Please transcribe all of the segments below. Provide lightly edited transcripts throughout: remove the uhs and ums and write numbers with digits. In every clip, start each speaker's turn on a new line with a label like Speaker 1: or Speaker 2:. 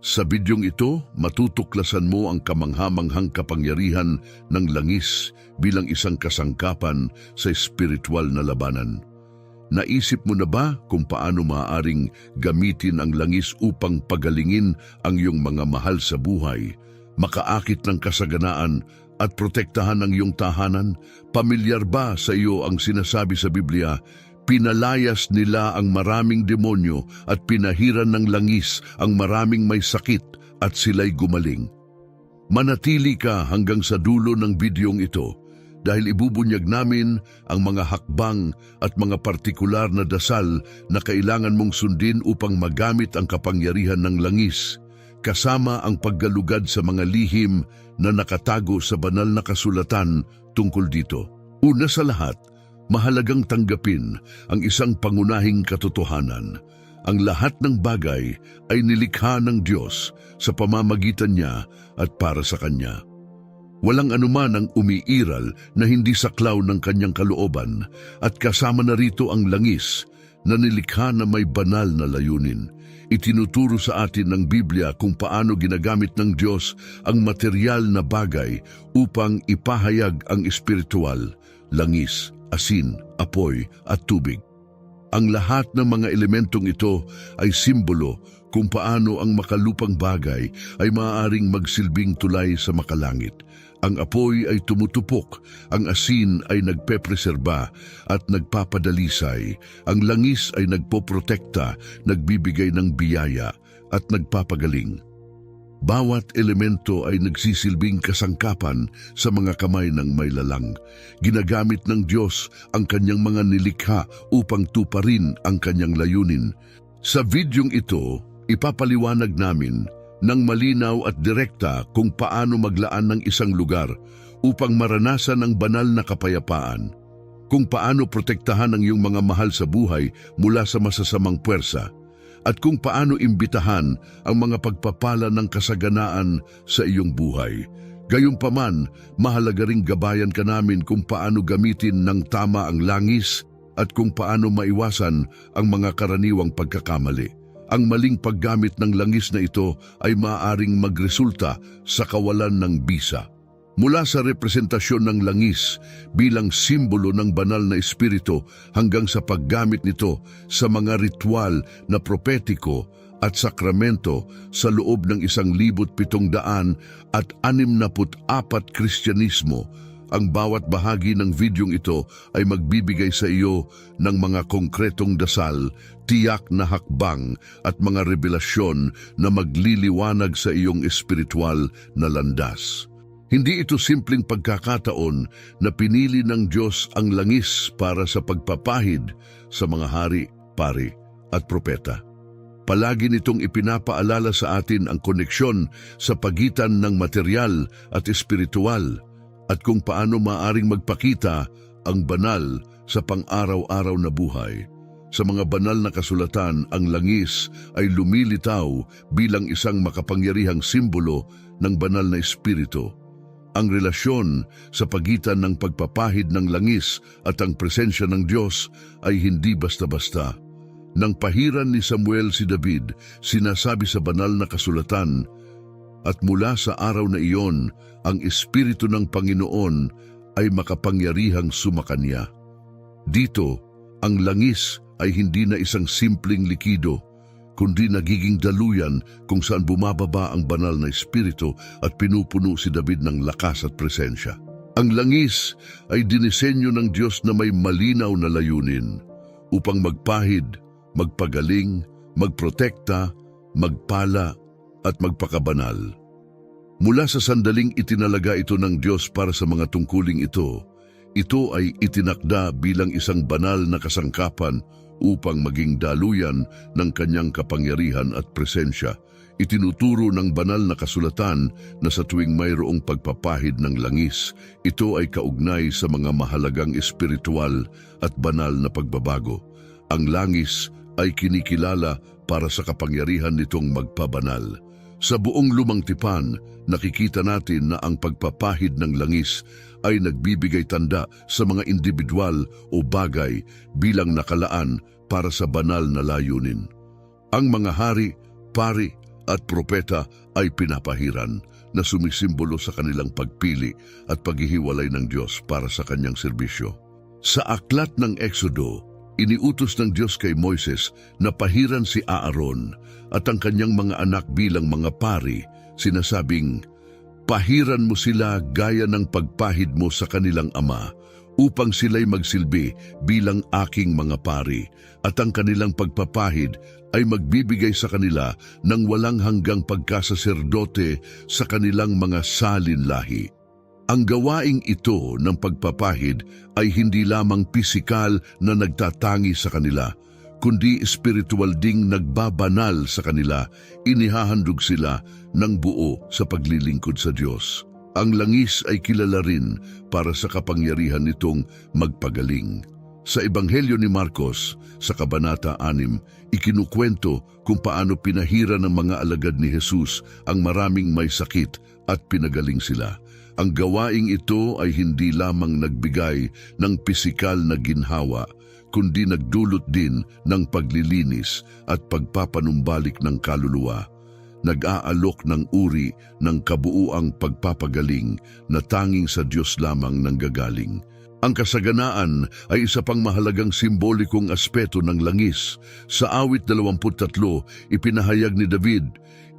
Speaker 1: Sa bidyong ito, matutuklasan mo ang kamangha-manghang kapangyarihan ng langis bilang isang kasangkapan sa espiritual na labanan. Naisip mo na ba kung paano maaaring gamitin ang langis upang pagalingin ang iyong mga mahal sa buhay, makaakit ng kasaganaan at protektahan ang iyong tahanan? Pamilyar ba sa iyo ang sinasabi sa Biblia, pinalayas nila ang maraming demonyo at pinahiran ng langis ang maraming may sakit at sila'y gumaling? Manatili ka hanggang sa dulo ng bidyong ito dahil ibubunyag namin ang mga hakbang at mga partikular na dasal na kailangan mong sundin upang magamit ang kapangyarihan ng langis, kasama ang paggalugad sa mga lihim na nakatago sa banal na kasulatan tungkol dito. Una sa lahat, mahalagang tanggapin ang isang pangunahing katotohanan. Ang lahat ng bagay ay nilikha ng Diyos sa pamamagitan niya at para sa Kanya. Walang anuman ang umiiral na hindi saklaw ng Kanyang kalooban at kasama na rito ang langis na nilikha na may banal na layunin. Itinuturo sa atin ng Biblia kung paano ginagamit ng Diyos ang material na bagay upang ipahayag ang espiritual, langis, asin, apoy at tubig. Ang lahat ng mga elementong ito ay simbolo kung paano ang makalupang bagay ay maaaring magsilbing tulay sa makalangit. Ang apoy ay tumutupok, ang asin ay nagpepreserba at nagpapadalisay, ang langis ay nagpoprotekta, nagbibigay ng biyaya at nagpapagaling. Bawat elemento ay nagsisilbing kasangkapan sa mga kamay ng may lalang. Ginagamit ng Diyos ang Kanyang mga nilikha upang tuparin ang Kanyang layunin. Sa videong ito, ipapaliwanag namin ng malinaw at direkta kung paano maglaan ng isang lugar upang maranasan ang banal na kapayapaan, kung paano protektahan ang iyong mga mahal sa buhay mula sa masasamang puwersa, at kung paano imbitahan ang mga pagpapala ng kasaganaan sa iyong buhay. Gayunpaman, mahalaga ring gabayan ka namin kung paano gamitin ng tama ang langis at kung paano maiwasan ang mga karaniwang pagkakamali. Ang maling paggamit ng langis na ito ay maaaring magresulta sa kawalan ng bisa. Mula sa representasyon ng langis bilang simbolo ng banal na espiritu hanggang sa paggamit nito sa mga ritual na propetiko at sakramento sa loob ng 1,764 Kristyanismo, ang bawat bahagi ng videong ito ay magbibigay sa iyo ng mga konkretong dasal, tiyak na hakbang at mga revelasyon na magliliwanag sa iyong espiritual na landas. Hindi ito simpleng pagkakataon na pinili ng Diyos ang langis para sa pagpapahid sa mga hari, pari at propeta. Palagi nitong ipinapaalala sa atin ang koneksyon sa pagitan ng material at espiritual at kung paano maaring magpakita ang banal sa pang-araw-araw na buhay. Sa mga banal na kasulatan, ang langis ay lumilitaw bilang isang makapangyarihang simbolo ng banal na espiritu. Ang relasyon sa pagitan ng pagpapahid ng langis at ang presensya ng Diyos ay hindi basta-basta. Nang pahiran ni Samuel si David, sinasabi sa banal na kasulatan, at mula sa araw na iyon, ang Espiritu ng Panginoon ay makapangyarihang sumakanya. Dito, ang langis ay hindi na isang simpleng likido, kundi nagiging daluyan kung saan bumababa ang banal na espiritu at pinupuno si David ng lakas at presensya. Ang langis ay dinisenyo ng Diyos na may malinaw na layunin upang magpahid, magpagaling, magprotekta, magpala at magpakabanal. Mula sa sandaling itinalaga ito ng Diyos para sa mga tungkuling ito ay itinakda bilang isang banal na kasangkapan upang maging daluyan ng Kanyang kapangyarihan at presensya. Itinuturo ng banal na kasulatan na sa tuwing mayroong pagpapahid ng langis, ito ay kaugnay sa mga mahalagang espiritual at banal na pagbabago. Ang langis ay kinikilala para sa kapangyarihan nitong magpabanal. Sa buong Lumang Tipan, nakikita natin na ang pagpapahid ng langis ay nagbibigay tanda sa mga individual o bagay bilang nakalaan para sa banal na layunin. Ang mga hari, pari at propeta ay pinapahiran na sumisimbolo sa kanilang pagpili at paghihiwalay ng Diyos para sa kanyang serbisyo. Sa aklat ng Exodo, iniutos ng Diyos kay Moises na pahiran si Aaron at ang kanyang mga anak bilang mga pari, sinasabing, "Pahiran mo sila gaya ng pagpahid mo sa kanilang ama, upang sila'y magsilbi bilang aking mga pari, at ang kanilang pagpapahid ay magbibigay sa kanila ng walang hanggang pagkasaserdote sa kanilang mga salin lahi." Ang gawaing ito ng pagpapahid ay hindi lamang pisikal na nagtatangi sa kanila, kundi espiritual ding nagbabanal sa kanila. Inihahandog sila ng buo sa paglilingkod sa Diyos. Ang langis ay kilala rin para sa kapangyarihan nitong magpagaling. Sa Ebanghelyo ni Marcos, sa Kabanata 6, ikinukwento kung paano pinahira ng mga alagad ni Jesus ang maraming may sakit at pinagaling sila. Ang gawaing ito ay hindi lamang nagbigay ng pisikal na ginhawa, kundi nagdulot din ng paglilinis at pagpapanumbalik ng kaluluwa. Nag-aalok ng uri ng kabuuang pagpapagaling na tanging sa Diyos lamang nanggagaling. Ang kasaganaan ay isa pang mahalagang simbolikong aspeto ng langis. Sa awit 23, ipinahayag ni David,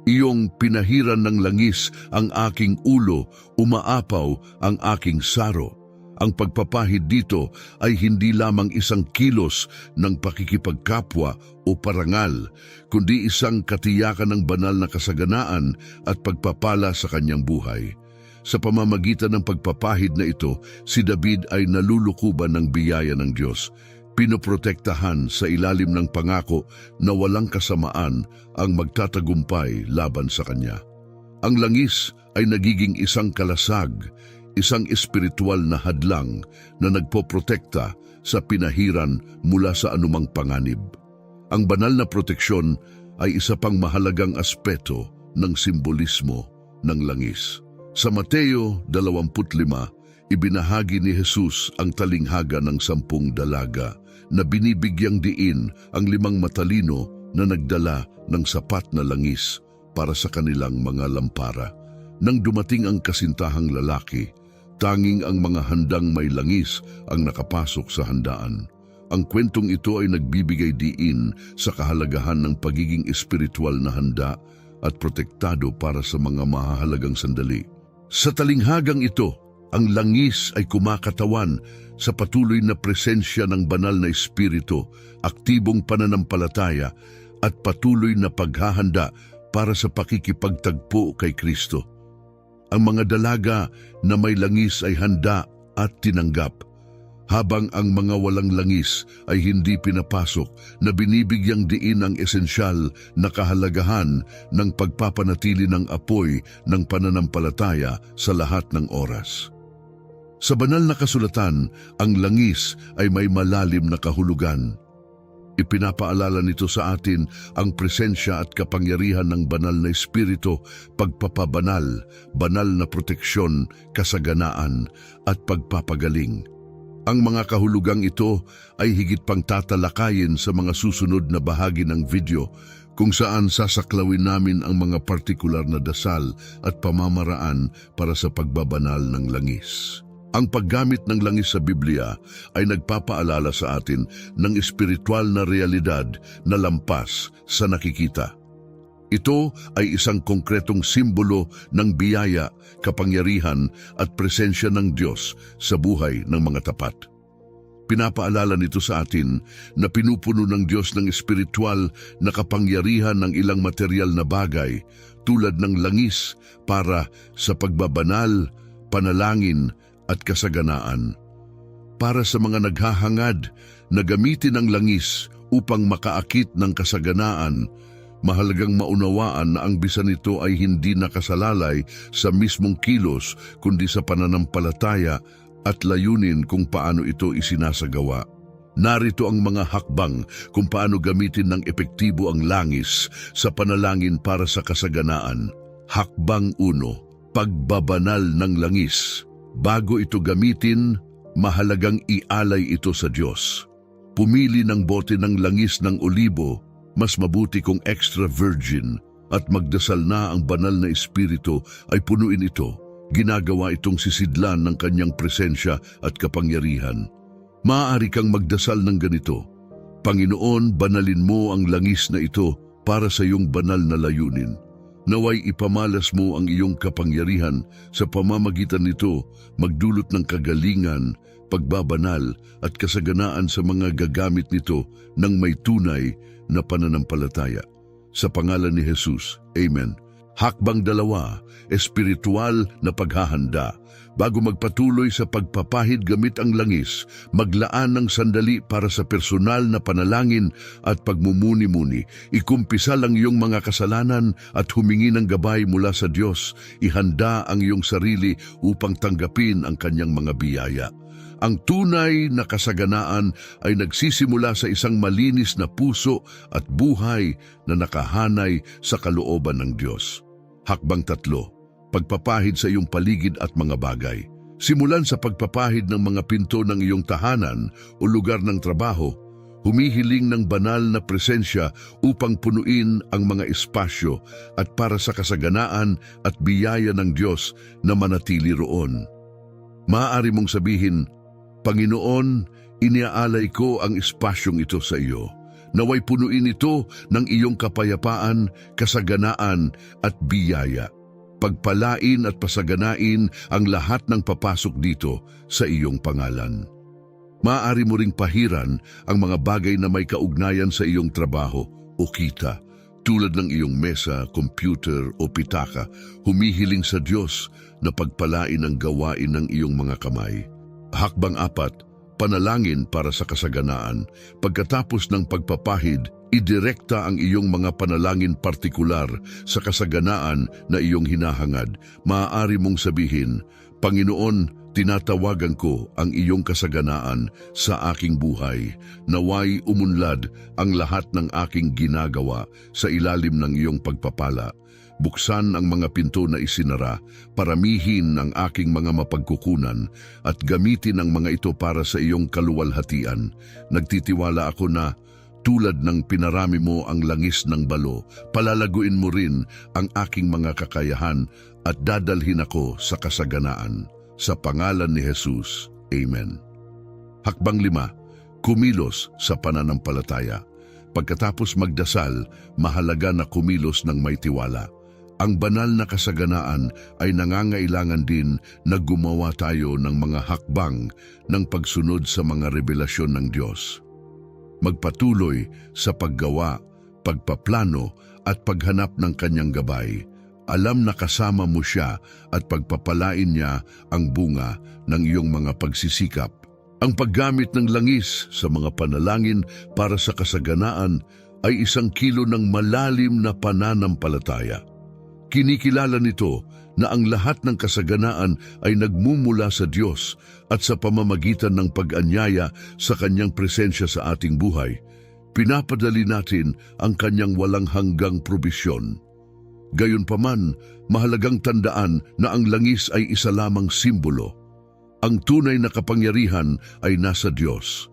Speaker 1: "Iyong pinahiran ng langis ang aking ulo, umaapaw ang aking saro." Ang pagpapahid dito ay hindi lamang isang kilos ng pakikipagkapwa o parangal, kundi isang katiyakan ng banal na kasaganaan at pagpapala sa kanyang buhay. Sa pamamagitan ng pagpapahid na ito, si David ay nalulukuban ng biyaya ng Diyos, pinoprotektahan sa ilalim ng pangako na walang kasamaan ang magtatagumpay laban sa kanya. Ang langis ay nagiging isang kalasag, isang espiritual na hadlang na nagpoprotekta sa pinahiran mula sa anumang panganib. Ang banal na proteksyon ay isa pang mahalagang aspeto ng simbolismo ng langis. Sa Mateo 25, ibinahagi ni Jesus ang talinghaga ng 10 dalaga na binibigyang diin ang 5 matalino na nagdala ng sapat na langis para sa kanilang mga lampara. Nang dumating ang kasintahang lalaki, tanging ang mga handang may langis ang nakapasok sa handaan. Ang kwentong ito ay nagbibigay diin sa kahalagahan ng pagiging espiritual na handa at protektado para sa mga mahahalagang sandali. Sa talinghagang ito, ang langis ay kumakatawan sa patuloy na presensya ng banal na espiritu, aktibong pananampalataya at patuloy na paghahanda para sa pakikipagtagpo kay Kristo. Ang mga dalaga na may langis ay handa at tinanggap, habang ang mga walang langis ay hindi pinapasok, na binibigyang diin ang esensyal na kahalagahan ng pagpapanatili ng apoy ng pananampalataya sa lahat ng oras. Sa banal na kasulatan, ang langis ay may malalim na kahulugan. Ipinapaalala nito sa atin ang presensya at kapangyarihan ng banal na espiritu, pagpapabanal, banal na proteksyon, kasaganaan at pagpapagaling. Ang mga kahulugang ito ay higit pang tatalakayin sa mga susunod na bahagi ng video, kung saan sasaklawin namin ang mga partikular na dasal at pamamaraan para sa pagbabanal ng langis. Ang paggamit ng langis sa Biblia ay nagpapaalala sa atin ng espiritual na realidad na lampas sa nakikita. Ito ay isang konkretong simbolo ng biyaya, kapangyarihan at presensya ng Diyos sa buhay ng mga tapat. Pinapaalala nito sa atin na pinupuno ng Diyos ng espiritual na kapangyarihan ng ilang material na bagay tulad ng langis para sa pagbabanal, panalangin at kasaganaan. Para sa mga naghahangad na gamitin ang langis upang makaakit ng kasaganaan, mahalagang maunawaan na ang bisa nito ay hindi nakasalalay sa mismong kilos kundi sa pananampalataya at layunin kung paano ito isinasagawa. Narito ang mga hakbang kung paano gamitin ng epektibo ang langis sa panalangin para sa kasaganaan. Hakbang 1. Pagbabanal ng langis. Bago ito gamitin, mahalagang ialay ito sa Diyos. Pumili ng bote ng langis ng olibo, mas mabuti kung extra virgin, at magdasal na ang banal na Espiritu ay punuin ito. Ginagawa itong sisidlan ng kanyang presensya at kapangyarihan. Maaari kang magdasal ng ganito: Panginoon, banalin mo ang langis na ito para sa iyong banal na layunin. Naway ipamalas mo ang iyong kapangyarihan sa pamamagitan nito, magdulot ng kagalingan, pagbabanal at kasaganaan sa mga gagamit nito ng may tunay na pananampalataya. Sa pangalan ni Jesus, Amen. Hakbang 2, espiritual na paghahanda. Bago magpatuloy sa pagpapahid gamit ang langis, maglaan ng sandali para sa personal na panalangin at pagmumuni-muni. Ikumpisa ang iyong mga kasalanan at humingi ng gabay mula sa Diyos. Ihanda ang iyong sarili upang tanggapin ang kanyang mga biyaya. Ang tunay na kasaganaan ay nagsisimula sa isang malinis na puso at buhay na nakahanay sa kalooban ng Diyos. Hakbang 3, pagpapahid sa iyong paligid at mga bagay. Simulan sa pagpapahid ng mga pinto ng iyong tahanan o lugar ng trabaho, humihiling ng banal na presensya upang punuin ang mga espasyo at para sa kasaganaan at biyaya ng Diyos na manatili roon. Maaari mong sabihin, Panginoon, iniaalay ko ang espasyong ito sa iyo. Naway punuin ito ng iyong kapayapaan, kasaganaan at biyaya. Pagpalain at pasaganain ang lahat ng papasok dito sa iyong pangalan. Maaari mo ring pahiran ang mga bagay na may kaugnayan sa iyong trabaho o kita, tulad ng iyong mesa, computer o pitaka, humihiling sa Diyos na pagpalain ang gawain ng iyong mga kamay. Hakbang 4, panalangin para sa kasaganaan. Pagkatapos ng pagpapahid, idirekta ang iyong mga panalangin partikular sa kasaganaan na iyong hinahangad. Maaari mong sabihin, Panginoon, tinatawagan ko ang iyong kasaganaan sa aking buhay. Naway umunlad ang lahat ng aking ginagawa sa ilalim ng iyong pagpapala. Buksan ang mga pinto na isinara, paramihin ang aking mga mapagkukunan at gamitin ang mga ito para sa iyong kaluwalhatian. Nagtitiwala ako na tulad ng pinarami mo ang langis ng balo, palalaguin mo rin ang aking mga kakayahan at dadalhin ako sa kasaganaan. Sa pangalan ni Jesus, Amen. Hakbang 5, kumilos sa pananampalataya. Pagkatapos magdasal, mahalaga na kumilos ng may tiwala. Ang banal na kasaganaan ay nangangailangan din na gumawa tayo ng mga hakbang ng pagsunod sa mga revelasyon ng Diyos. Magpatuloy sa paggawa, pagpaplano at paghanap ng kanyang gabay. Alam na kasama mo siya at pagpapalain niya ang bunga ng iyong mga pagsisikap. Ang paggamit ng langis sa mga panalangin para sa kasaganaan ay isang kilo ng malalim na pananampalataya. Kinikilala nito na ang lahat ng kasaganaan ay nagmumula sa Diyos at sa pamamagitan ng pag-anyaya sa kanyang presensya sa ating buhay, pinapadali natin ang kanyang walang hanggang probisyon. Gayunpaman, mahalagang tandaan na ang langis ay isa lamang simbolo. Ang tunay na kapangyarihan ay nasa Diyos,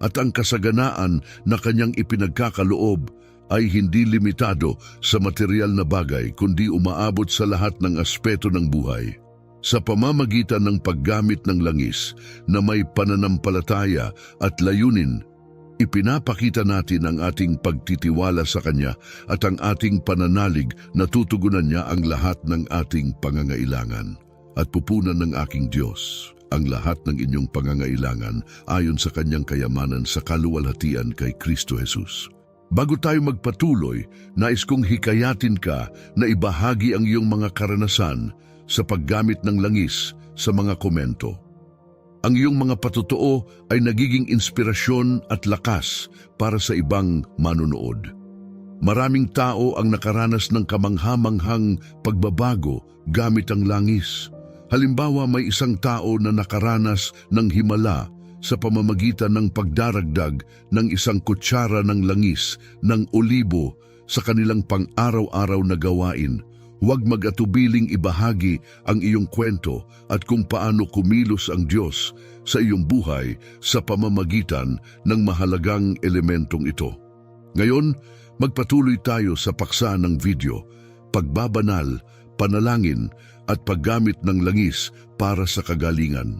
Speaker 1: at ang kasaganaan na kanyang ipinagkakaloob ay hindi limitado sa material na bagay kundi umaabot sa lahat ng aspeto ng buhay. Sa pamamagitan ng paggamit ng langis na may pananampalataya at layunin, ipinapakita natin ang ating pagtitiwala sa Kanya at ang ating pananalig na tutugunan niya ang lahat ng ating pangangailangan. At pupunan ng aking Diyos ang lahat ng inyong pangangailangan ayon sa Kanyang kayamanan sa kaluwalhatian kay Kristo Jesus. Bago tayo magpatuloy, nais kong hikayatin ka na ibahagi ang iyong mga karanasan sa paggamit ng langis sa mga komento. Ang iyong mga patotoo ay nagiging inspirasyon at lakas para sa ibang manunood. Maraming tao ang nakaranas ng kamangha-manghang pagbabago gamit ang langis. Halimbawa, may isang tao na nakaranas ng himala sa pamamagitan ng pagdaragdag ng isang kutsara ng langis ng olibo sa kanilang pang-araw-araw na gawain. Huwag mag-atubiling ibahagi ang iyong kwento at kung paano kumilos ang Diyos sa iyong buhay sa pamamagitan ng mahalagang elementong ito. Ngayon, magpatuloy tayo sa paksa ng video pagbabanal, panalangin at paggamit ng langis para sa kagalingan.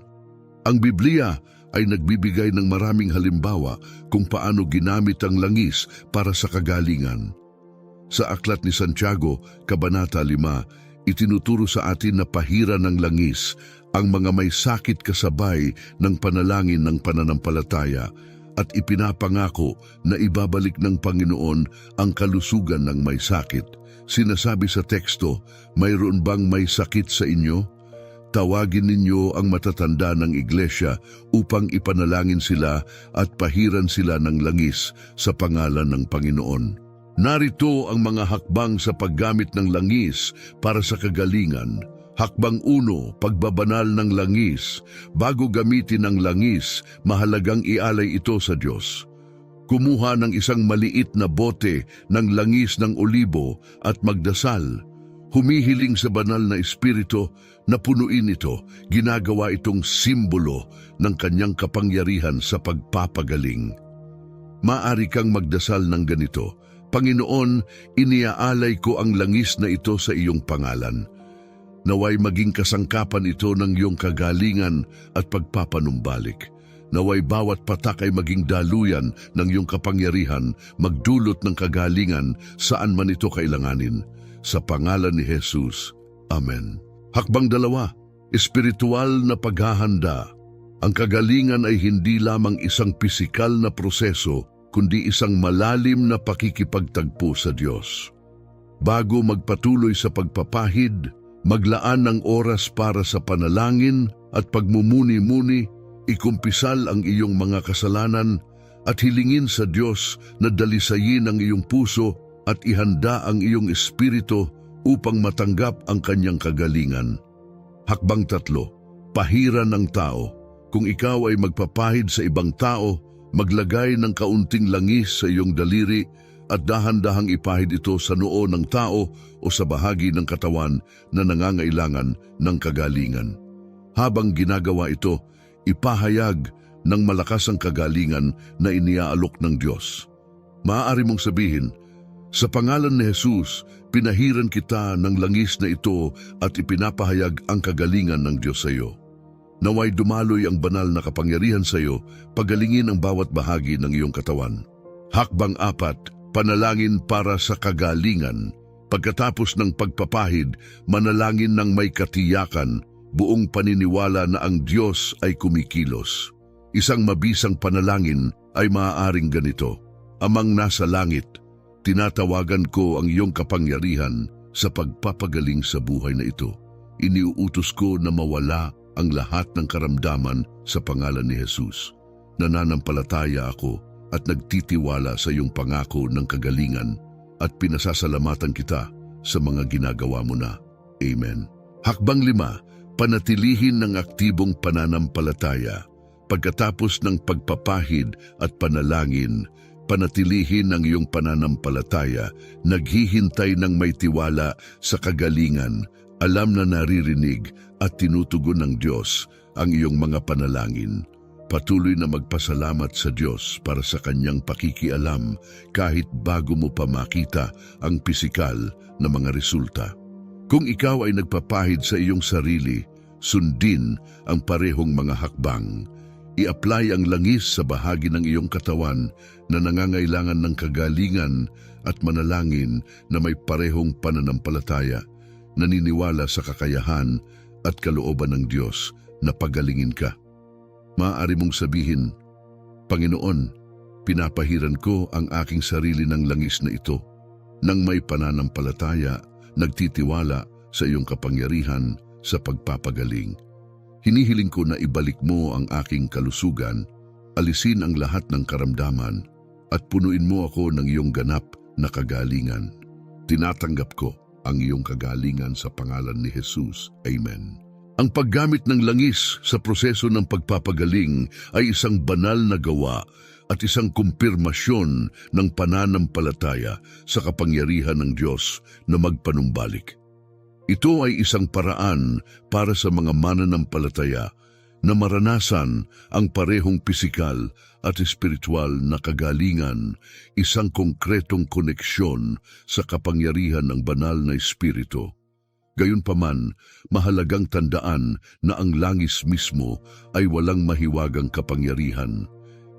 Speaker 1: Ang Biblia ay nagbibigay ng maraming halimbawa kung paano ginamit ang langis para sa kagalingan. Sa Aklat ni Santiago, Kabanata 5, itinuturo sa atin na pahira ng langis ang mga may sakit kasabay ng panalangin ng pananampalataya at ipinapangako na ibabalik ng Panginoon ang kalusugan ng may sakit. Sinasabi sa teksto, mayroon bang may sakit sa inyo? Tawagin ninyo ang matatanda ng iglesia upang ipanalangin sila at pahiran sila ng langis sa pangalan ng Panginoon. Narito ang mga hakbang sa paggamit ng langis para sa kagalingan. Hakbang 1, pagbabanal ng langis. Bago gamitin ang langis, mahalagang ialay ito sa Diyos. Kumuha ng isang maliit na bote ng langis ng olibo at magdasal. Humihiling sa banal na espiritu na punuin ito. Ginagawa itong simbolo ng kanyang kapangyarihan sa pagpapagaling. Maaari kang magdasal ng ganito, Panginoon, iniaalay ko ang langis na ito sa iyong pangalan. Naway maging kasangkapan ito ng iyong kagalingan at pagpapanumbalik. Naway bawat patak ay maging daluyan ng iyong kapangyarihan, magdulot ng kagalingan saan man ito kailanganin. Sa pangalan ni Jesus. Amen. Hakbang 2, espiritual na paghahanda. Ang kagalingan ay hindi lamang isang pisikal na proseso, kundi isang malalim na pakikipagtagpo sa Diyos. Bago magpatuloy sa pagpapahid, maglaan ng oras para sa panalangin at pagmumuni-muni, ikumpisal ang iyong mga kasalanan at hilingin sa Diyos na dalisayin ang iyong puso at ihanda ang iyong espiritu upang matanggap ang kanyang kagalingan. Hakbang 3, pahira ng tao. Kung ikaw ay magpapahid sa ibang tao, maglagay ng kaunting langis sa iyong daliri at dahan-dahang ipahid ito sa noo ng tao o sa bahagi ng katawan na nangangailangan ng kagalingan. Habang ginagawa ito, ipahayag ng malakas ang kagalingan na iniaalok ng Diyos. Maaari mong sabihin, sa pangalan ni Jesus, pinahiran kita ng langis na ito at ipinapahayag ang kagalingan ng Diyos sa iyo. Naway dumaloy ang banal na kapangyarihan sa iyo, pagalingin ang bawat bahagi ng iyong katawan. Hakbang 4, panalangin para sa kagalingan. Pagkatapos ng pagpapahid, manalangin ng may katiyakan, buong paniniwala na ang Diyos ay kumikilos. Isang mabisang panalangin ay maaaring ganito, Amang nasa langit, tinatawagan ko ang iyong kapangyarihan sa pagpapagaling sa buhay na ito. Iniuutos ko na mawala ang lahat ng karamdaman sa pangalan ni Jesus. Nananampalataya ako at nagtitiwala sa iyong pangako ng kagalingan at pinasasalamatan kita sa mga ginagawa mo na. Amen. Hakbang 5, panatilihin ng aktibong pananampalataya. Pagkatapos ng pagpapahid at panalangin, panatilihin ang iyong pananampalataya, naghihintay ng may tiwala sa kagalingan, alam na naririnig at tinutugon ng Diyos ang iyong mga panalangin. Patuloy na magpasalamat sa Diyos para sa kanyang pakikialam kahit bago mo pa makita ang pisikal na mga resulta. Kung ikaw ay nagpapahid sa iyong sarili, sundin ang parehong mga hakbang. I-apply ang langis sa bahagi ng iyong katawan na nangangailangan ng kagalingan at manalangin na may parehong pananampalataya, naniniwala sa kakayahan at kalooban ng Diyos na pagalingin ka. Maaari mong sabihin, Panginoon, pinapahiran ko ang aking sarili ng langis na ito, nang may pananampalataya, nagtitiwala sa iyong kapangyarihan sa pagpapagaling. Hinihiling ko na ibalik mo ang aking kalusugan, alisin ang lahat ng karamdaman, at punuin mo ako ng iyong ganap na kagalingan. Tinatanggap ko ang iyong kagalingan sa pangalan ni Jesus. Amen. Ang paggamit ng langis sa proseso ng pagpapagaling ay isang banal na gawa at isang kumpirmasyon ng pananampalataya sa kapangyarihan ng Diyos na magpanumbalik. Ito ay isang paraan para sa mga mananampalataya na maranasan ang parehong pisikal at espiritual na kagalingan, isang konkretong koneksyon sa kapangyarihan ng banal na espiritu. Gayunpaman, mahalagang tandaan na ang langis mismo ay walang mahiwagang kapangyarihan.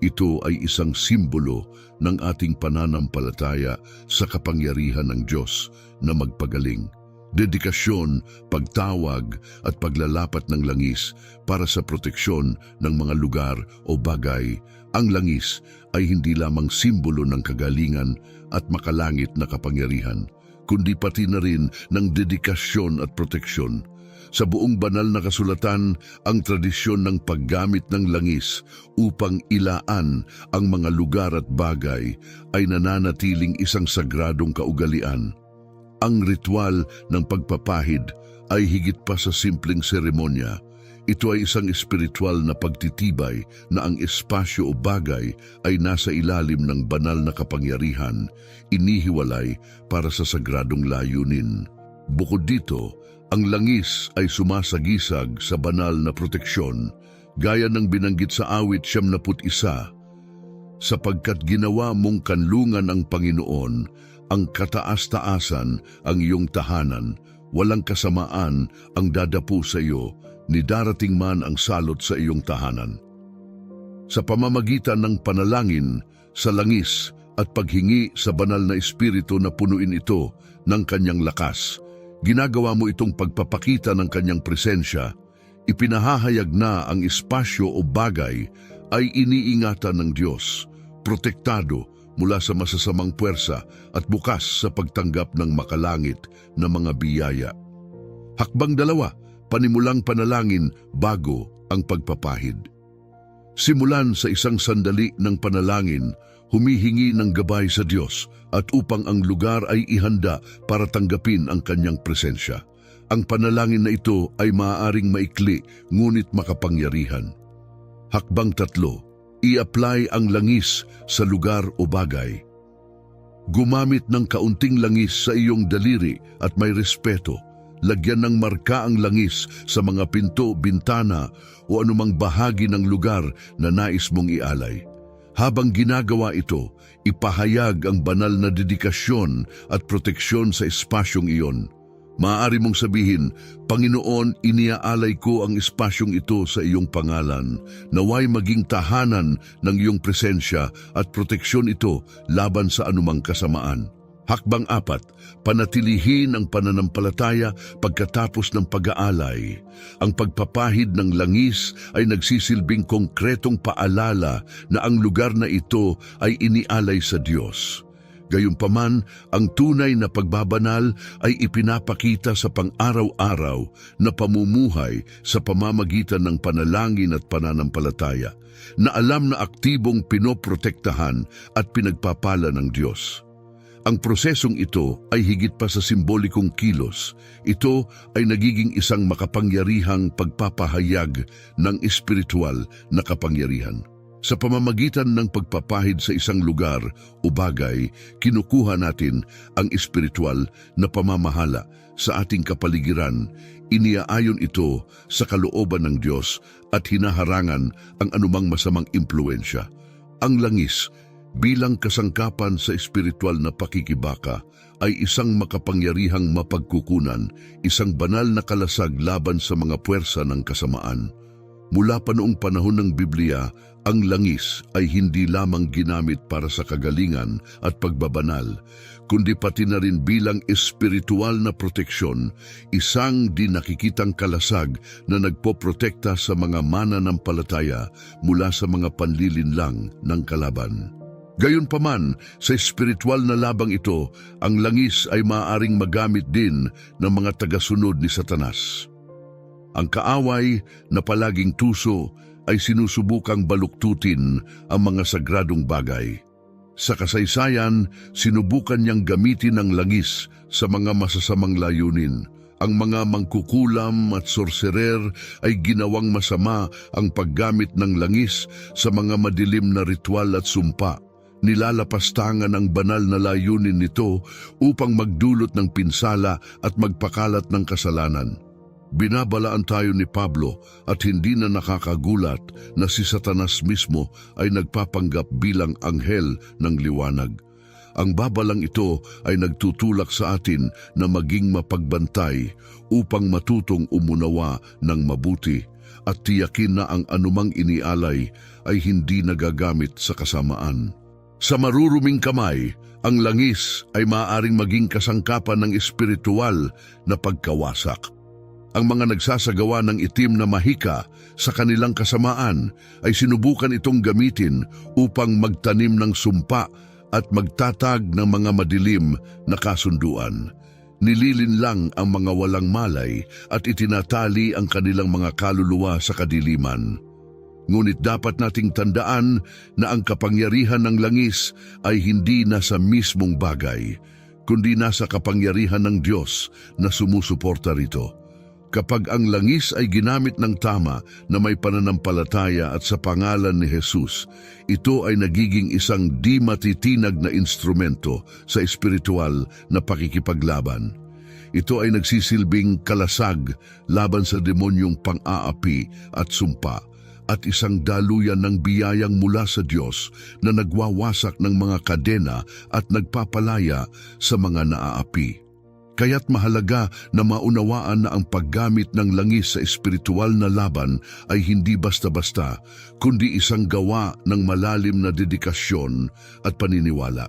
Speaker 1: Ito ay isang simbolo ng ating pananampalataya sa kapangyarihan ng Diyos na magpagaling. Dedikasyon, pagtawag at paglalapat ng langis para sa proteksyon ng mga lugar o bagay. Ang langis ay hindi lamang simbolo ng kagalingan at makalangit na kapangyarihan, kundi pati na rin ng dedikasyon at proteksyon. Sa buong banal na kasulatan, ang tradisyon ng paggamit ng langis upang ilaan ang mga lugar at bagay ay nananatiling isang sagradong kaugalian. Ang ritual ng pagpapahid ay higit pa sa simpleng seremonya. Ito ay isang espiritual na pagtitibay na ang espasyo o bagay ay nasa ilalim ng banal na kapangyarihan, inihiwalay para sa sagradong layunin. Bukod dito, ang langis ay sumasagisag sa banal na proteksyon, gaya ng binanggit sa awit 71, sapagkat ginawa mong kanlungan ang Panginoon, ang kataas-taasan ang iyong tahanan, walang kasamaan ang dadapo sa iyo, ni darating man ang salot sa iyong tahanan. Sa pamamagitan ng panalangin, sa langis at paghingi sa banal na espiritu na punuin ito ng kanyang lakas, ginagawa mo itong pagpapakita ng kanyang presensya. Ipinahahayag na ang espasyo o bagay ay iniingatan ng Diyos, protektado mula sa masasamang puwersa at bukas sa pagtanggap ng makalangit na mga biyaya. Hakbang 2, panimulang panalangin bago ang pagpapahid. Simulan sa isang sandali ng panalangin, humihingi ng gabay sa Diyos at upang ang lugar ay ihanda para tanggapin ang kanyang presensya. Ang panalangin na ito ay maaaring maikli ngunit makapangyarihan. Hakbang 3, i-apply ang langis sa lugar o bagay. Gumamit ng kaunting langis sa iyong daliri at may respeto. Lagyan ng marka ang langis sa mga pinto, bintana o anumang bahagi ng lugar na nais mong ialay. Habang ginagawa ito, ipahayag ang banal na dedikasyon at proteksyon sa espasyong iyon. Maaari mong sabihin, Panginoon, iniaalay ko ang espasyong ito sa iyong pangalan. Naway maging tahanan ng iyong presensya at proteksyon ito laban sa anumang kasamaan. Hakbang 4, panatilihin ang pananampalataya pagkatapos ng pag-aalay. Ang pagpapahid ng langis ay nagsisilbing konkretong paalala na ang lugar na ito ay inialay sa Diyos. Gayunpaman, ang tunay na pagbabanal ay ipinapakita sa pang-araw-araw na pamumuhay sa pamamagitan ng panalangin at pananampalataya, na alam na aktibong pinoprotektahan at pinagpapala ng Diyos. Ang prosesong ito ay higit pa sa simbolikong kilos. Ito ay nagiging isang makapangyarihang pagpapahayag ng espiritual na kapangyarihan. Sa pamamagitan ng pagpapahid sa isang lugar o bagay, kinukuha natin ang espiritual na pamamahala sa ating kapaligiran. Iniaayon ito sa kalooban ng Diyos at hinaharangan ang anumang masamang impluensya. Ang langis, bilang kasangkapan sa espiritual na pakikibaka, ay isang makapangyarihang mapagkukunan, isang banal na kalasag laban sa mga puwersa ng kasamaan. Mula pa noong panahon ng Biblia, ang langis ay hindi lamang ginamit para sa kagalingan at pagbabanal, kundi pati na rin bilang espiritual na proteksyon, isang di nakikitang kalasag na nagpoprotekta sa mga mananampalataya mula sa mga panlilinlang ng kalaban. Gayunpaman, sa espiritual na labang ito, ang langis ay maaaring magamit din ng mga tagasunod ni Satanas. Ang kaaway na palaging tuso ay sinusubukang baluktutin ang mga sagradong bagay. Sa kasaysayan, sinubukan niyang gamitin ang langis sa mga masasamang layunin. Ang mga mangkukulam at sorcerer ay ginawang masama ang paggamit ng langis sa mga madilim na ritual at sumpa. Nilalapastangan ang banal na layunin nito upang magdulot ng pinsala at magpakalat ng kasalanan. Binabalaan tayo ni Pablo at hindi na nakakagulat na si Satanas mismo ay nagpapanggap bilang anghel ng liwanag. Ang babalang ito ay nagtutulak sa atin na maging mapagbantay upang matutong umunawa ng mabuti at tiyakin na ang anumang inialay ay hindi nagagamit sa kasamaan. Sa maruruming kamay, ang langis ay maaaring maging kasangkapan ng espiritual na pagkawasak. Ang mga nagsasagawa ng itim na mahika sa kanilang kasamaan ay sinubukan itong gamitin upang magtanim ng sumpa at magtatag ng mga madilim na kasunduan. Nililinlang ang mga walang malay at itinatali ang kanilang mga kaluluwa sa kadiliman. Ngunit dapat nating tandaan na ang kapangyarihan ng langis ay hindi nasa mismong bagay, kundi nasa kapangyarihan ng Diyos na sumusuporta rito. Kapag ang langis ay ginamit ng tama na may pananampalataya at sa pangalan ni Jesus, ito ay nagiging isang di matitinag na instrumento sa espiritual na pakikipaglaban. Ito ay nagsisilbing kalasag laban sa demonyong pang-aapi at sumpa at isang daluyan ng biyayang mula sa Diyos na nagwawasak ng mga kadena at nagpapalaya sa mga naaapi. Kaya't mahalaga na maunawaan na ang paggamit ng langis sa espiritual na laban ay hindi basta-basta, kundi isang gawa ng malalim na dedikasyon at paniniwala.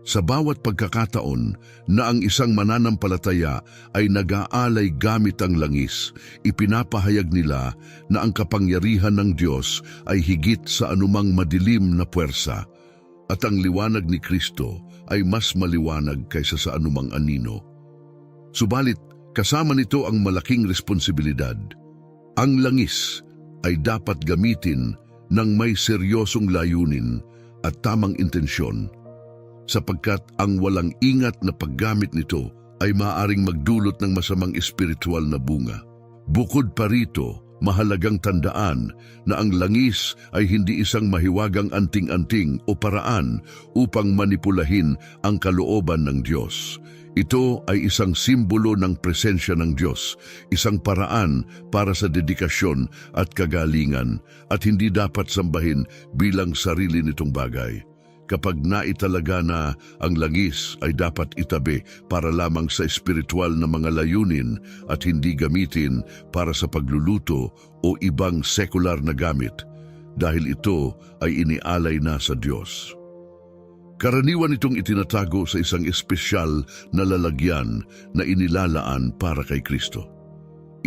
Speaker 1: Sa bawat pagkakataon na ang isang mananampalataya ay nag-aalay gamit ang langis, ipinapahayag nila na ang kapangyarihan ng Diyos ay higit sa anumang madilim na puwersa at ang liwanag ni Kristo ay mas maliwanag kaysa sa anumang anino. Subalit, kasama nito ang malaking responsibilidad. Ang langis ay dapat gamitin ng may seryosong layunin at tamang intensyon, sapagkat ang walang ingat na paggamit nito ay maaaring magdulot ng masamang espiritual na bunga. Bukod pa rito, mahalagang tandaan na ang langis ay hindi isang mahiwagang anting-anting o paraan upang manipulahin ang kalooban ng Diyos. Ito ay isang simbolo ng presensya ng Diyos, isang paraan para sa dedikasyon at kagalingan at hindi dapat sambahin bilang sarili nitong bagay. Kapag naitalaga na, ang langis ay dapat itabi para lamang sa espiritual na mga layunin at hindi gamitin para sa pagluluto o ibang sekular na gamit dahil ito ay inialay na sa Diyos. Karaniwan itong itinatago sa isang espesyal na lalagyan na inilalaan para kay Kristo.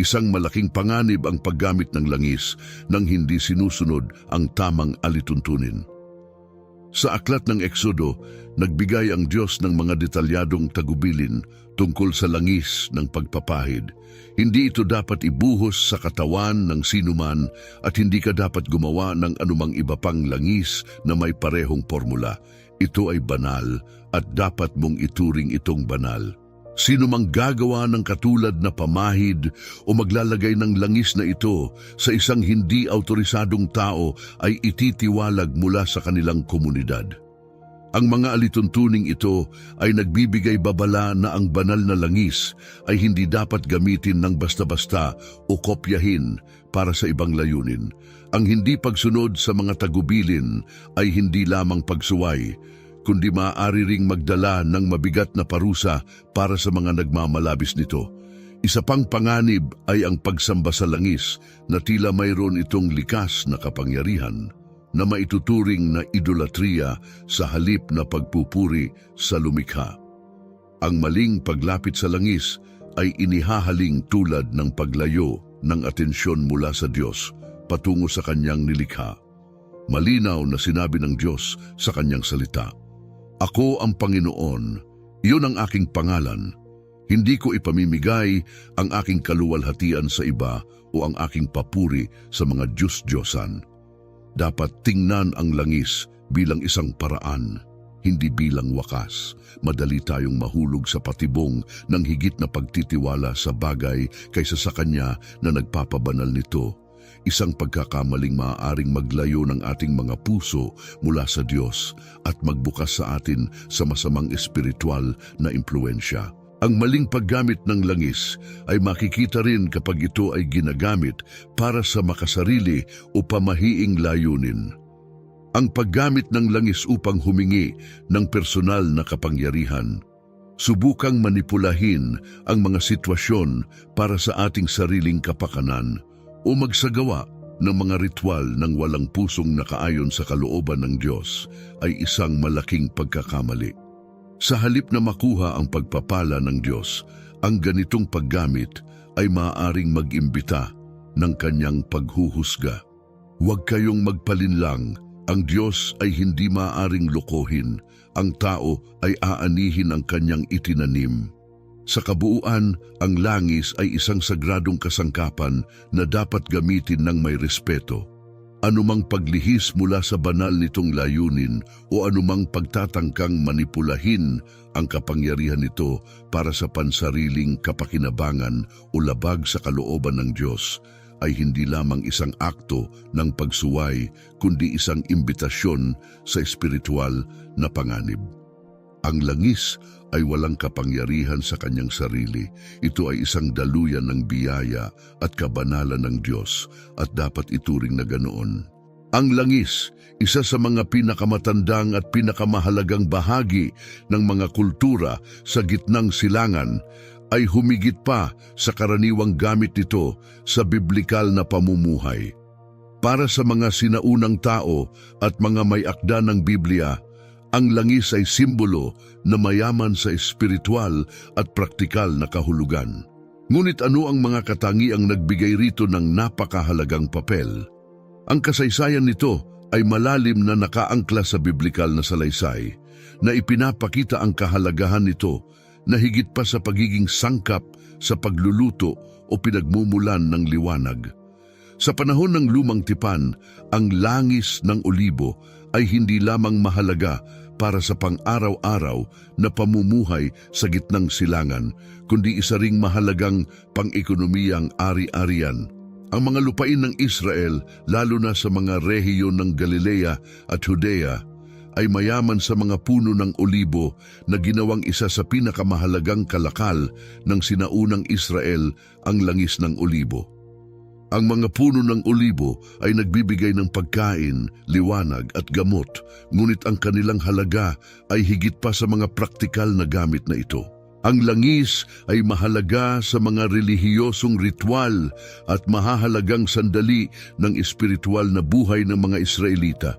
Speaker 1: Isang malaking panganib ang paggamit ng langis nang hindi sinusunod ang tamang alituntunin. Sa aklat ng Eksodo, nagbigay ang Diyos ng mga detalyadong tagubilin tungkol sa langis ng pagpapahid. Hindi ito dapat ibuhos sa katawan ng sinuman at hindi ka dapat gumawa ng anumang iba pang langis na may parehong formula. Ito ay banal at dapat mong ituring itong banal. Sino mang gagawa ng katulad na pamahid o maglalagay ng langis na ito sa isang hindi autorisadong tao ay ititiwalag mula sa kanilang komunidad. Ang mga alituntuning ito ay nagbibigay babala na ang banal na langis ay hindi dapat gamitin ng basta-basta o kopyahin para sa ibang layunin. Ang hindi pagsunod sa mga tagubilin ay hindi lamang pagsuway, kundi maaari ring magdala ng mabigat na parusa para sa mga nagmamalabis nito. Isa pang panganib ay ang pagsamba sa langis na tila mayroon itong likas na kapangyarihan na maituturing na idolatriya sa halip na pagpupuri sa lumikha. Ang maling paglapit sa langis ay inihahaling tulad ng paglayo ng atensyon mula sa Diyos patungo sa kanyang nilikha. Malinaw na sinabi ng Diyos sa kanyang salita, "Ako ang Panginoon, iyon ang aking pangalan. Hindi ko ipamimigay ang aking kaluwalhatian sa iba o ang aking papuri sa mga Diyos-Diyosan." Dapat tingnan ang langis bilang isang paraan, hindi bilang wakas. Madali tayong mahulog sa patibong ng higit na pagtitiwala sa bagay kaysa sa Kanya na nagpapabanal nito. Isang pagkakamaling maaaring maglayo ng ating mga puso mula sa Diyos at magbukas sa atin sa masamang espiritual na impluensya. Ang maling paggamit ng langis ay makikita rin kapag ito ay ginagamit para sa makasarili o pamahiing layunin. Ang paggamit ng langis upang humingi ng personal na kapangyarihan. Subukang manipulahin ang mga sitwasyon para sa ating sariling kapakanan o magsagawa ng mga ritual ng walang pusong nakaayon sa kalooban ng Diyos ay isang malaking pagkakamali. Sa halip na makuha ang pagpapala ng Diyos, ang ganitong paggamit ay maaaring mag-imbita ng kanyang paghuhusga. Huwag kayong magpalinlang, ang Diyos ay hindi maaaring lokohin, ang tao ay aanihin ang kanyang itinanim. Sa kabuuan, ang langis ay isang sagradong kasangkapan na dapat gamitin ng may respeto. Anumang paglihis mula sa banal nitong layunin o anumang pagtatangkang manipulahin ang kapangyarihan nito para sa pansariling kapakinabangan o labag sa kalooban ng Diyos ay hindi lamang isang akto ng pagsuway kundi isang imbitasyon sa espiritual na panganib. Ang langis ay walang kapangyarihan sa kanyang sarili. Ito ay isang daluyan ng biyaya at kabanalan ng Diyos at dapat ituring na ganoon. Ang langis, isa sa mga pinakamatandang at pinakamahalagang bahagi ng mga kultura sa gitnang silangan, ay humigit pa sa karaniwang gamit nito sa biblikal na pamumuhay. Para sa mga sinaunang tao at mga may akda ng Biblia, ang langis ay simbolo na mayaman sa espiritual at praktikal na kahulugan. Ngunit ano ang mga katangiang nagbigay rito ng napakahalagang papel? Ang kasaysayan nito ay malalim na nakaangkla sa biblikal na salaysay, na ipinapakita ang kahalagahan nito na higit pa sa pagiging sangkap sa pagluluto o pinagmumulan ng liwanag. Sa panahon ng Lumang Tipan, ang langis ng olibo ay hindi lamang mahalaga para sa pang-araw-araw na pamumuhay sa gitnang silangan, kundi isa ring mahalagang pang-ekonomiyang ari-arian. Ang mga lupain ng Israel, lalo na sa mga rehiyon ng Galilea at Judea, ay mayaman sa mga puno ng olibo na ginawang isa sa pinakamahalagang kalakal ng sinaunang Israel, ang langis ng olibo. Ang mga puno ng olibo ay nagbibigay ng pagkain, liwanag at gamot, ngunit ang kanilang halaga ay higit pa sa mga praktikal na gamit na ito. Ang langis ay mahalaga sa mga relihiyosong ritual at mahahalagang sandali ng espiritual na buhay ng mga Israelita.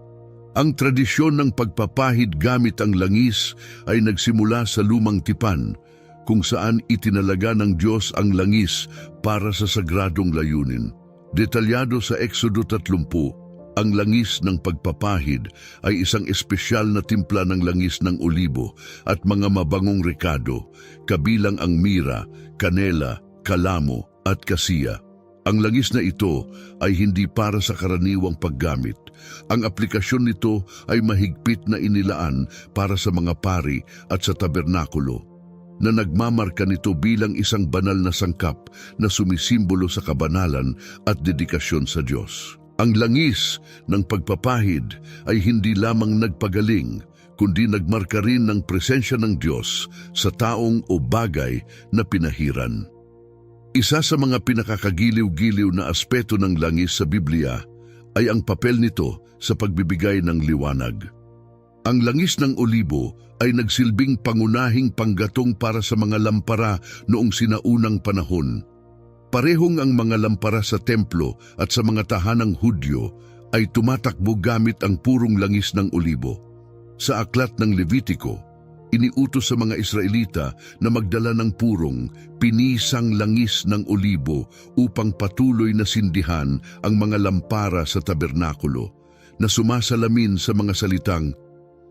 Speaker 1: Ang tradisyon ng pagpapahid gamit ang langis ay nagsimula sa Lumang Tipan, kung saan itinalaga ng Diyos ang langis para sa sagradong layunin. Detalyado sa Exodo 30, ang langis ng pagpapahid ay isang espesyal na timpla ng langis ng olibo at mga mabangong rekado, kabilang ang mira, kanela, kalamo at kasiya. Ang langis na ito ay hindi para sa karaniwang paggamit. Ang aplikasyon nito ay mahigpit na inilaan para sa mga pari at sa tabernakulo, na nagmamarka nito bilang isang banal na sangkap na sumisimbolo sa kabanalan at dedikasyon sa Diyos. Ang langis ng pagpapahid ay hindi lamang nagpagaling, kundi nagmarka rin ng presensya ng Diyos sa taong o bagay na pinahiran. Isa sa mga pinakakagiliw-giliw na aspeto ng langis sa Biblia ay ang papel nito sa pagbibigay ng liwanag. Ang langis ng olibo ay nagsilbing pangunahing panggatong para sa mga lampara noong sinaunang panahon. Parehong ang mga lampara sa templo at sa mga tahanang Hudyo ay tumatakbo gamit ang purong langis ng olibo. Sa aklat ng Levitiko, iniutos sa mga Israelita na magdala ng purong, pinisang langis ng olibo upang patuloy na sindihan ang mga lampara sa tabernakulo, na sumasalamin sa mga salitang,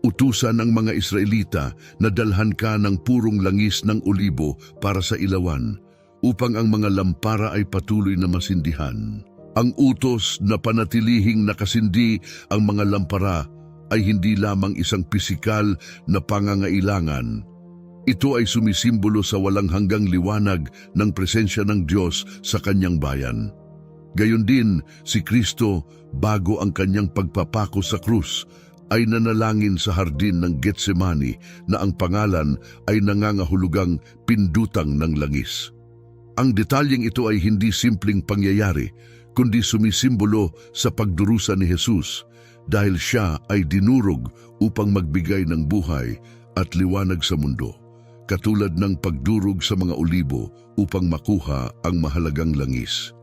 Speaker 1: "Utusan ng mga Israelita na dalhan ka ng purong langis ng olibo para sa ilawan, upang ang mga lampara ay patuloy na masindihan." Ang utos na panatilihing nakasindi ang mga lampara ay hindi lamang isang pisikal na pangangailangan. Ito ay sumisimbolo sa walang hanggang liwanag ng presensya ng Diyos sa kanyang bayan. Gayon din, si Kristo, bago ang kanyang pagpapako sa krus, ay nanalangin sa hardin ng Getsemani na ang pangalan ay nangangahulugang pindutang ng langis. Ang detalyeng ito ay hindi simpleng pangyayari, kundi sumisimbolo sa pagdurusa ni Jesus dahil siya ay dinurog upang magbigay ng buhay at liwanag sa mundo, katulad ng pagdurog sa mga olibo upang makuha ang mahalagang langis.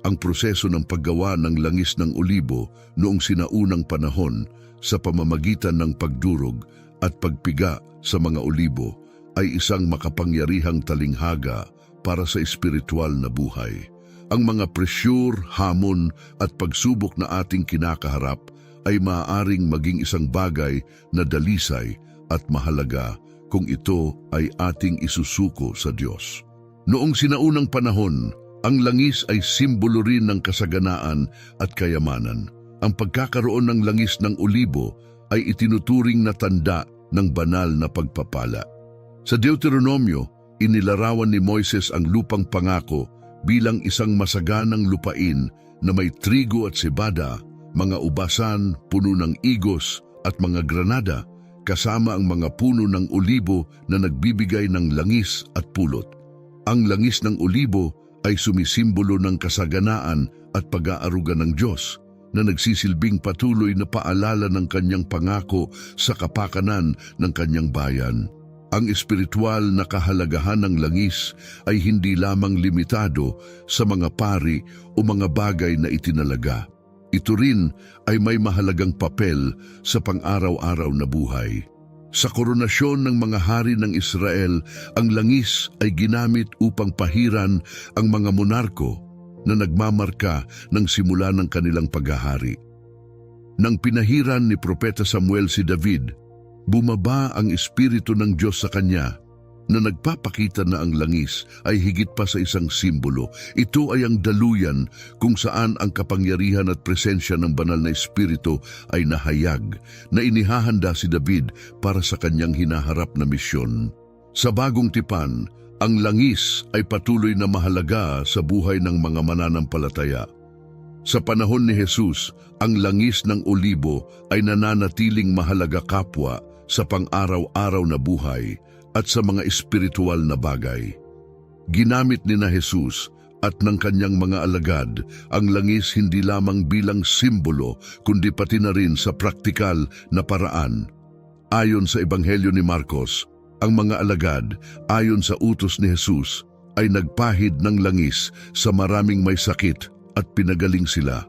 Speaker 1: Ang proseso ng paggawa ng langis ng olibo noong sinaunang panahon sa pamamagitan ng pagdurog at pagpiga sa mga olibo ay isang makapangyarihang talinghaga para sa espiritual na buhay. Ang mga presyur, hamon at pagsubok na ating kinakaharap ay maaaring maging isang bagay na dalisay at mahalaga kung ito ay ating isusuko sa Diyos. Noong sinaunang panahon, ang langis ay simbolo rin ng kasaganaan at kayamanan. Ang pagkakaroon ng langis ng olibo ay itinuturing na tanda ng banal na pagpapala. Sa Deuteronomyo, inilarawan ni Moises ang lupang pangako bilang isang masaganang lupain na may trigo at cebada, mga ubasan, puno ng igos at mga granada, kasama ang mga puno ng olibo na nagbibigay ng langis at pulot. Ang langis ng olibo ay sumisimbolo ng kasaganaan at pag-aaruga ng Diyos na nagsisilbing patuloy na paalala ng kanyang pangako sa kapakanan ng kanyang bayan. Ang espiritual na kahalagahan ng langis ay hindi lamang limitado sa mga pari o mga bagay na itinalaga. Ito rin ay may mahalagang papel sa pang-araw-araw na buhay. Sa koronasyon ng mga hari ng Israel, ang langis ay ginamit upang pahiran ang mga monarko na nagmamarka ng simula ng kanilang paghahari. Nang pinahiran ni Propeta Samuel si David, bumaba ang Espiritu ng Diyos sa kanya na nagpapakita na ang langis ay higit pa sa isang simbolo. Ito ay ang daluyan kung saan ang kapangyarihan at presensya ng banal na Espiritu ay nahayag na inihahanda si David para sa kanyang hinaharap na misyon. Sa bagong tipan, ang langis ay patuloy na mahalaga sa buhay ng mga mananampalataya. Sa panahon ni Jesus, ang langis ng olibo ay nananatiling mahalaga kapwa sa pang-araw-araw na buhay at sa mga espiritual na bagay. Ginamit ni na Jesus at ng kanyang mga alagad ang langis hindi lamang bilang simbolo kundi pati na rin sa praktikal na paraan. Ayon sa Ebanghelyo ni Marcos, ang mga alagad ayon sa utos ni Jesus ay nagpahid ng langis sa maraming may sakit at pinagaling sila.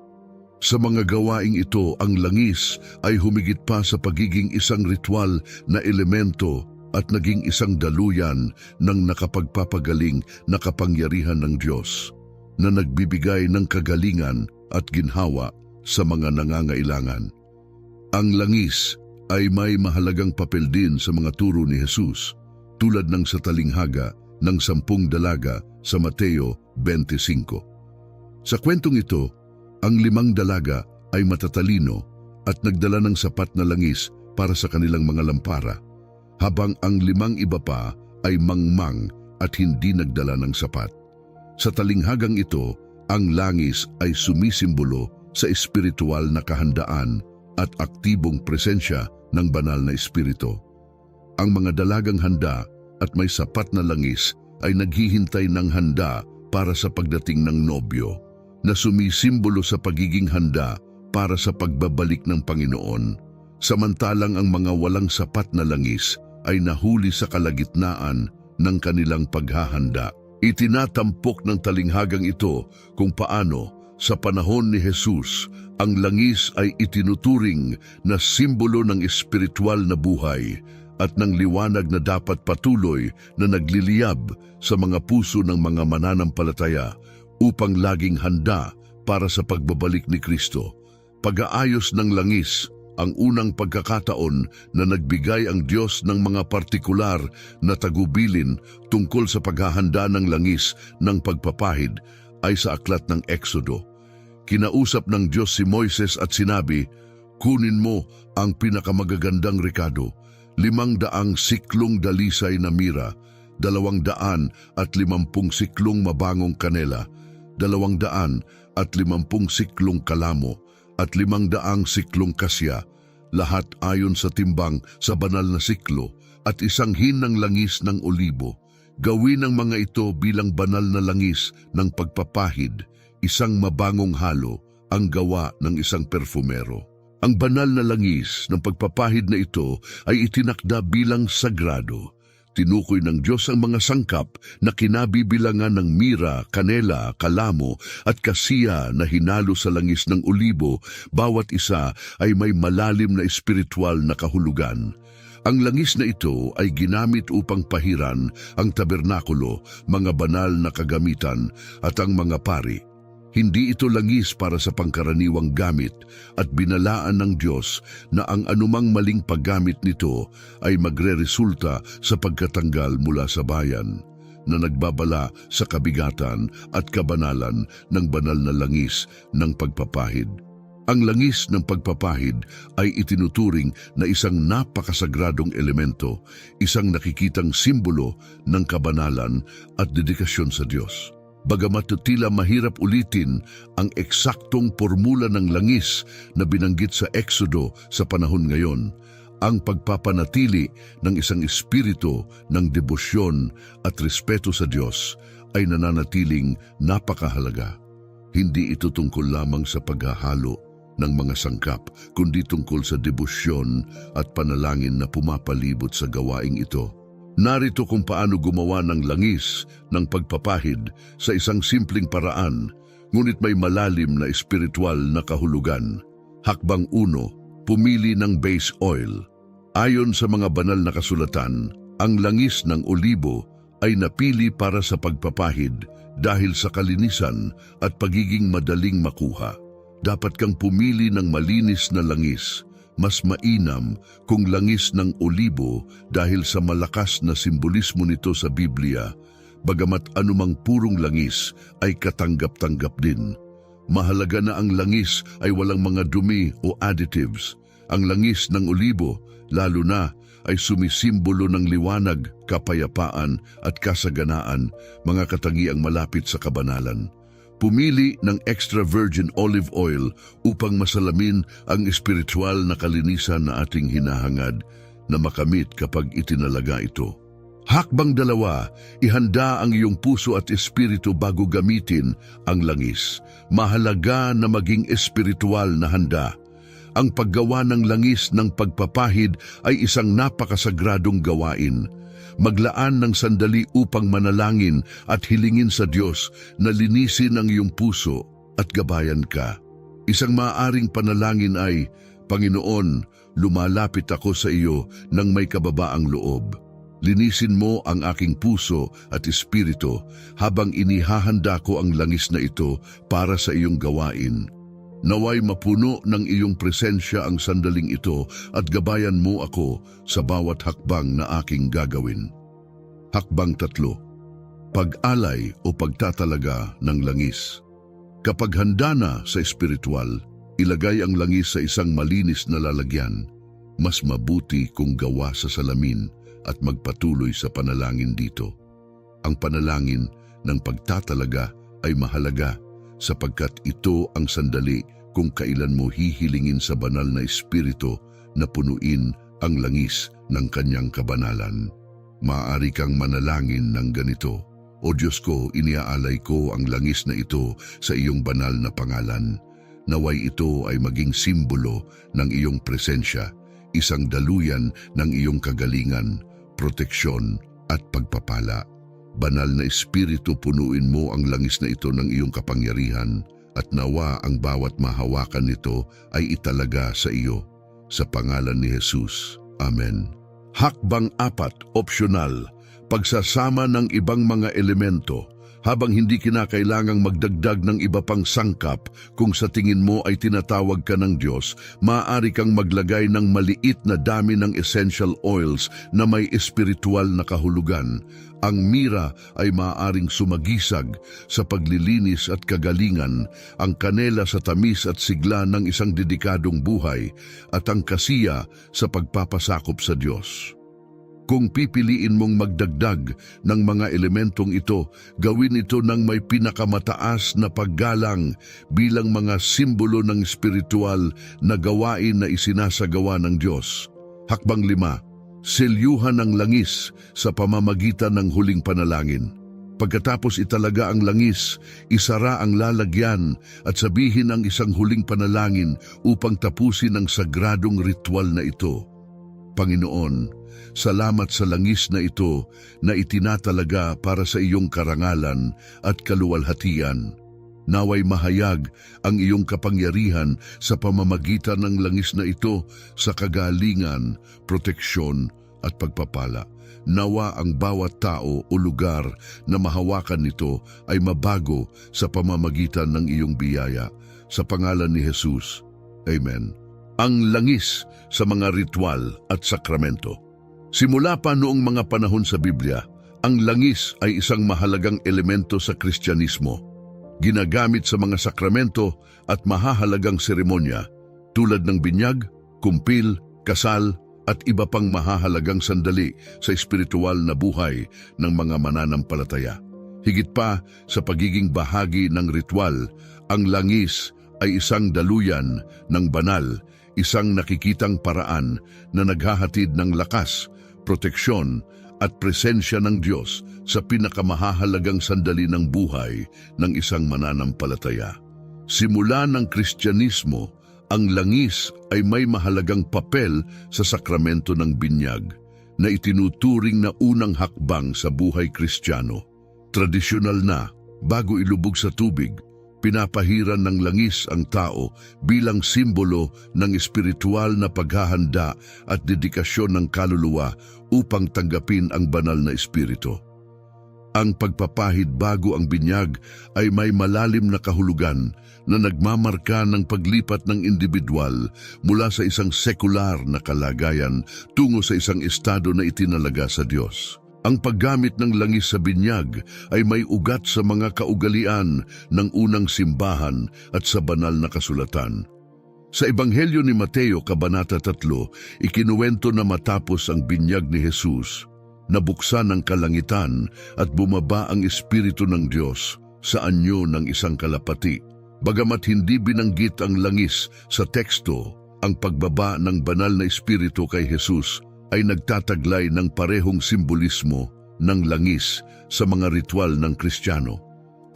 Speaker 1: Sa mga gawaing ito, ang langis ay humigit pa sa pagiging isang ritual na elemento at naging isang daluyan ng nakapagpapagaling na kapangyarihan ng Diyos na nagbibigay ng kagalingan at ginhawa sa mga nangangailangan. Ang langis ay may mahalagang papel din sa mga turo ni Jesus, tulad ng sa talinghaga ng 10 dalaga sa Mateo 25. Sa kwentong ito, ang 5 dalaga ay matatalino at nagdala ng sapat na langis para sa kanilang mga lampara, habang ang 5 iba pa ay mangmang at hindi nagdala ng sapat. Sa talinghagang ito, ang langis ay sumisimbolo sa espiritual na kahandaan at aktibong presensya ng banal na espiritu. Ang mga dalagang handa at may sapat na langis ay naghihintay ng handa para sa pagdating ng nobyo, na sumisimbolo sa pagiging handa para sa pagbabalik ng Panginoon. Samantalang ang mga walang sapat na langis ay nahuli sa kalagitnaan ng kanilang paghahanda. Itinatampok ng talinghagang ito kung paano sa panahon ni Jesus ang langis ay itinuturing na simbolo ng espiritual na buhay at ng liwanag na dapat patuloy na nagliliyab sa mga puso ng mga mananampalataya upang laging handa para sa pagbabalik ni Kristo. Pag-aayos ng langis, ang unang pagkakataon na nagbigay ang Diyos ng mga partikular na tagubilin tungkol sa paghahanda ng langis ng pagpapahid ay sa aklat ng Exodo. Kinausap ng Diyos si Moises at sinabi, "Kunin mo ang pinakamagagandang rekado, 500 siklong dalisay na mira, 250 siklong mabangong kanela, 250 siklong kalamo, at 500 siklong kasya, lahat ayon sa timbang sa banal na siklo, at isang hin ng langis ng olibo. Gawin ang mga ito bilang banal na langis ng pagpapahid, isang mabangong halo ang gawa ng isang perfumero. Ang banal na langis ng pagpapahid na ito ay itinakda bilang sagrado. Tinukoy ng Diyos ang mga sangkap na kinabibilangan ng mira, kanela, kalamo at kasiya na hinalo sa langis ng olibo. Bawat isa ay may malalim na espiritual na kahulugan. Ang langis na ito ay ginamit upang pahiran ang tabernakulo, mga banal na kagamitan at ang mga pari. Hindi ito langis para sa pangkaraniwang gamit at binalaan ng Diyos na ang anumang maling paggamit nito ay magreresulta sa pagkatanggal mula sa bayan na nagbabala sa kabigatan at kabanalan ng banal na langis ng pagpapahid. Ang langis ng pagpapahid ay itinuturing na isang napakasagradong elemento, isang nakikitang simbolo ng kabanalan at dedikasyon sa Diyos. Bagamat tila mahirap ulitin ang eksaktong formula ng langis na binanggit sa Exodo sa panahon ngayon, ang pagpapanatili ng isang espiritu ng debosyon at respeto sa Diyos ay nananatiling napakahalaga. Hindi ito tungkol lamang sa paghahalo ng mga sangkap, kundi tungkol sa debosyon at panalangin na pumapalibot sa gawaing ito. Narito kung paano gumawa ng langis ng pagpapahid sa isang simpleng paraan, ngunit may malalim na espiritual na kahulugan. Hakbang 1, pumili ng base oil. Ayon sa mga banal na kasulatan, ang langis ng olibo ay napili para sa pagpapahid dahil sa kalinisan at pagiging madaling makuha. Dapat kang pumili ng malinis na langis, mas mainam kung langis ng olibo dahil sa malakas na simbolismo nito sa Biblia, bagamat anumang purong langis ay katanggap-tanggap din. Mahalaga na ang langis ay walang mga dumi o additives. Ang langis ng olibo, lalo na, ay sumisimbolo ng liwanag, kapayapaan at kasaganaan, mga katangiang malapit sa kabanalan. Pumili ng extra virgin olive oil upang masalamin ang espiritual na kalinisan na ating hinahangad na makamit kapag itinalaga ito. Hakbang 2, ihanda ang iyong puso at espiritu bago gamitin ang langis. Mahalaga na maging espiritual na handa. Ang paggawa ng langis ng pagpapahid ay isang napakasagradong gawain. Maglaan ng sandali upang manalangin at hilingin sa Diyos na linisin ang iyong puso at gabayan ka. Isang maaaring panalangin ay, Panginoon, lumalapit ako sa iyo ng may kababaang loob. Linisin mo ang aking puso at espiritu habang inihahanda ko ang langis na ito para sa iyong gawain. Naway mapuno ng iyong presensya ang sandaling ito at gabayan mo ako sa bawat hakbang na aking gagawin. Hakbang 3, pag-alay o pagtatalaga ng langis. Kapag handa na sa espiritual, ilagay ang langis sa isang malinis na lalagyan. Mas mabuti kung gawa sa salamin at magpatuloy sa panalangin dito. Ang panalangin ng pagtatalaga ay mahalaga sapagkat ito ang sandali kung kailan mo hihilingin sa banal na espiritu na punuin ang langis ng kanyang kabanalan. Maaari kang manalangin ng ganito, O Diyos ko, iniaalay ko ang langis na ito sa iyong banal na pangalan. Naway ito ay maging simbolo ng iyong presensya, isang daluyan ng iyong kagalingan, proteksyon at pagpapala. Banal na espiritu, punuin mo ang langis na ito ng iyong kapangyarihan at nawa ang bawat mahawakan nito ay italaga sa iyo. Sa pangalan ni Jesus. Amen. Hakbang 4, optional, pagsasama ng ibang mga elemento. Habang hindi kinakailangang magdagdag ng iba pang sangkap, kung sa tingin mo ay tinatawag ka ng Diyos, maaari kang maglagay ng maliit na dami ng essential oils na may espiritual na kahulugan. Ang mira ay maaaring sumagisag sa paglilinis at kagalingan, ang kanela sa tamis at sigla ng isang dedikadong buhay, at ang kasiya sa pagpapasakop sa Diyos. Kung pipiliin mong magdagdag ng mga elementong ito, gawin ito ng may pinakamataas na paggalang bilang mga simbolo ng espiritual na gawain na isinasagawa ng Diyos. Hakbang 5. Selyuhan ang langis sa pamamagitan ng huling panalangin. Pagkatapos italaga ang langis, isara ang lalagyan at sabihin ang isang huling panalangin upang tapusin ang sagradong ritual na ito. Panginoon, salamat sa langis na ito na itinatalaga para sa iyong karangalan at kaluwalhatian. Naway mahayag ang iyong kapangyarihan sa pamamagitan ng langis na ito sa kagalingan, proteksyon at pagpapala. Nawa ang bawat tao o lugar na mahawakan nito ay mabago sa pamamagitan ng iyong biyaya. Sa pangalan ni Jesus. Amen. Ang langis sa mga ritual at sakramento. Simula pa noong mga panahon sa Biblia, ang langis ay isang mahalagang elemento sa Kristyanismo. Ginagamit sa mga sakramento at mahahalagang seremonya tulad ng binyag, kumpil, kasal at iba pang mahahalagang sandali sa espiritual na buhay ng mga mananampalataya. Higit pa sa pagiging bahagi ng ritual, ang langis ay isang daluyan ng banal, isang nakikitang paraan na naghahatid ng lakas, proteksyon at presensya ng Diyos sa pinakamahalagang sandali ng buhay ng isang mananampalataya. Simula ng Kristyanismo, ang langis ay may mahalagang papel sa sakramento ng binyag na itinuturing na unang hakbang sa buhay Kristiyano. Tradisyonal na, bago ilubog sa tubig, pinapahiran ng langis ang tao bilang simbolo ng espiritual na paghahanda at dedikasyon ng kaluluwa upang tanggapin ang banal na espiritu. Ang pagpapahid bago ang binyag ay may malalim na kahulugan na nagmamarka ng paglipat ng individual mula sa isang sekular na kalagayan tungo sa isang estado na itinalaga sa Diyos. Ang paggamit ng langis sa binyag ay may ugat sa mga kaugalian ng unang simbahan at sa banal na kasulatan. Sa Ebanghelyo ni Mateo, Kabanata 3, ikinuwento na matapos ang binyag ni Jesus, nabuksan ang kalangitan at bumaba ang Espiritu ng Diyos sa anyo ng isang kalapati. Bagamat hindi binanggit ang langis sa teksto, ang pagbaba ng banal na Espiritu kay Jesus ay nagtataglay ng parehong simbolismo ng langis sa mga ritual ng Kristiyano.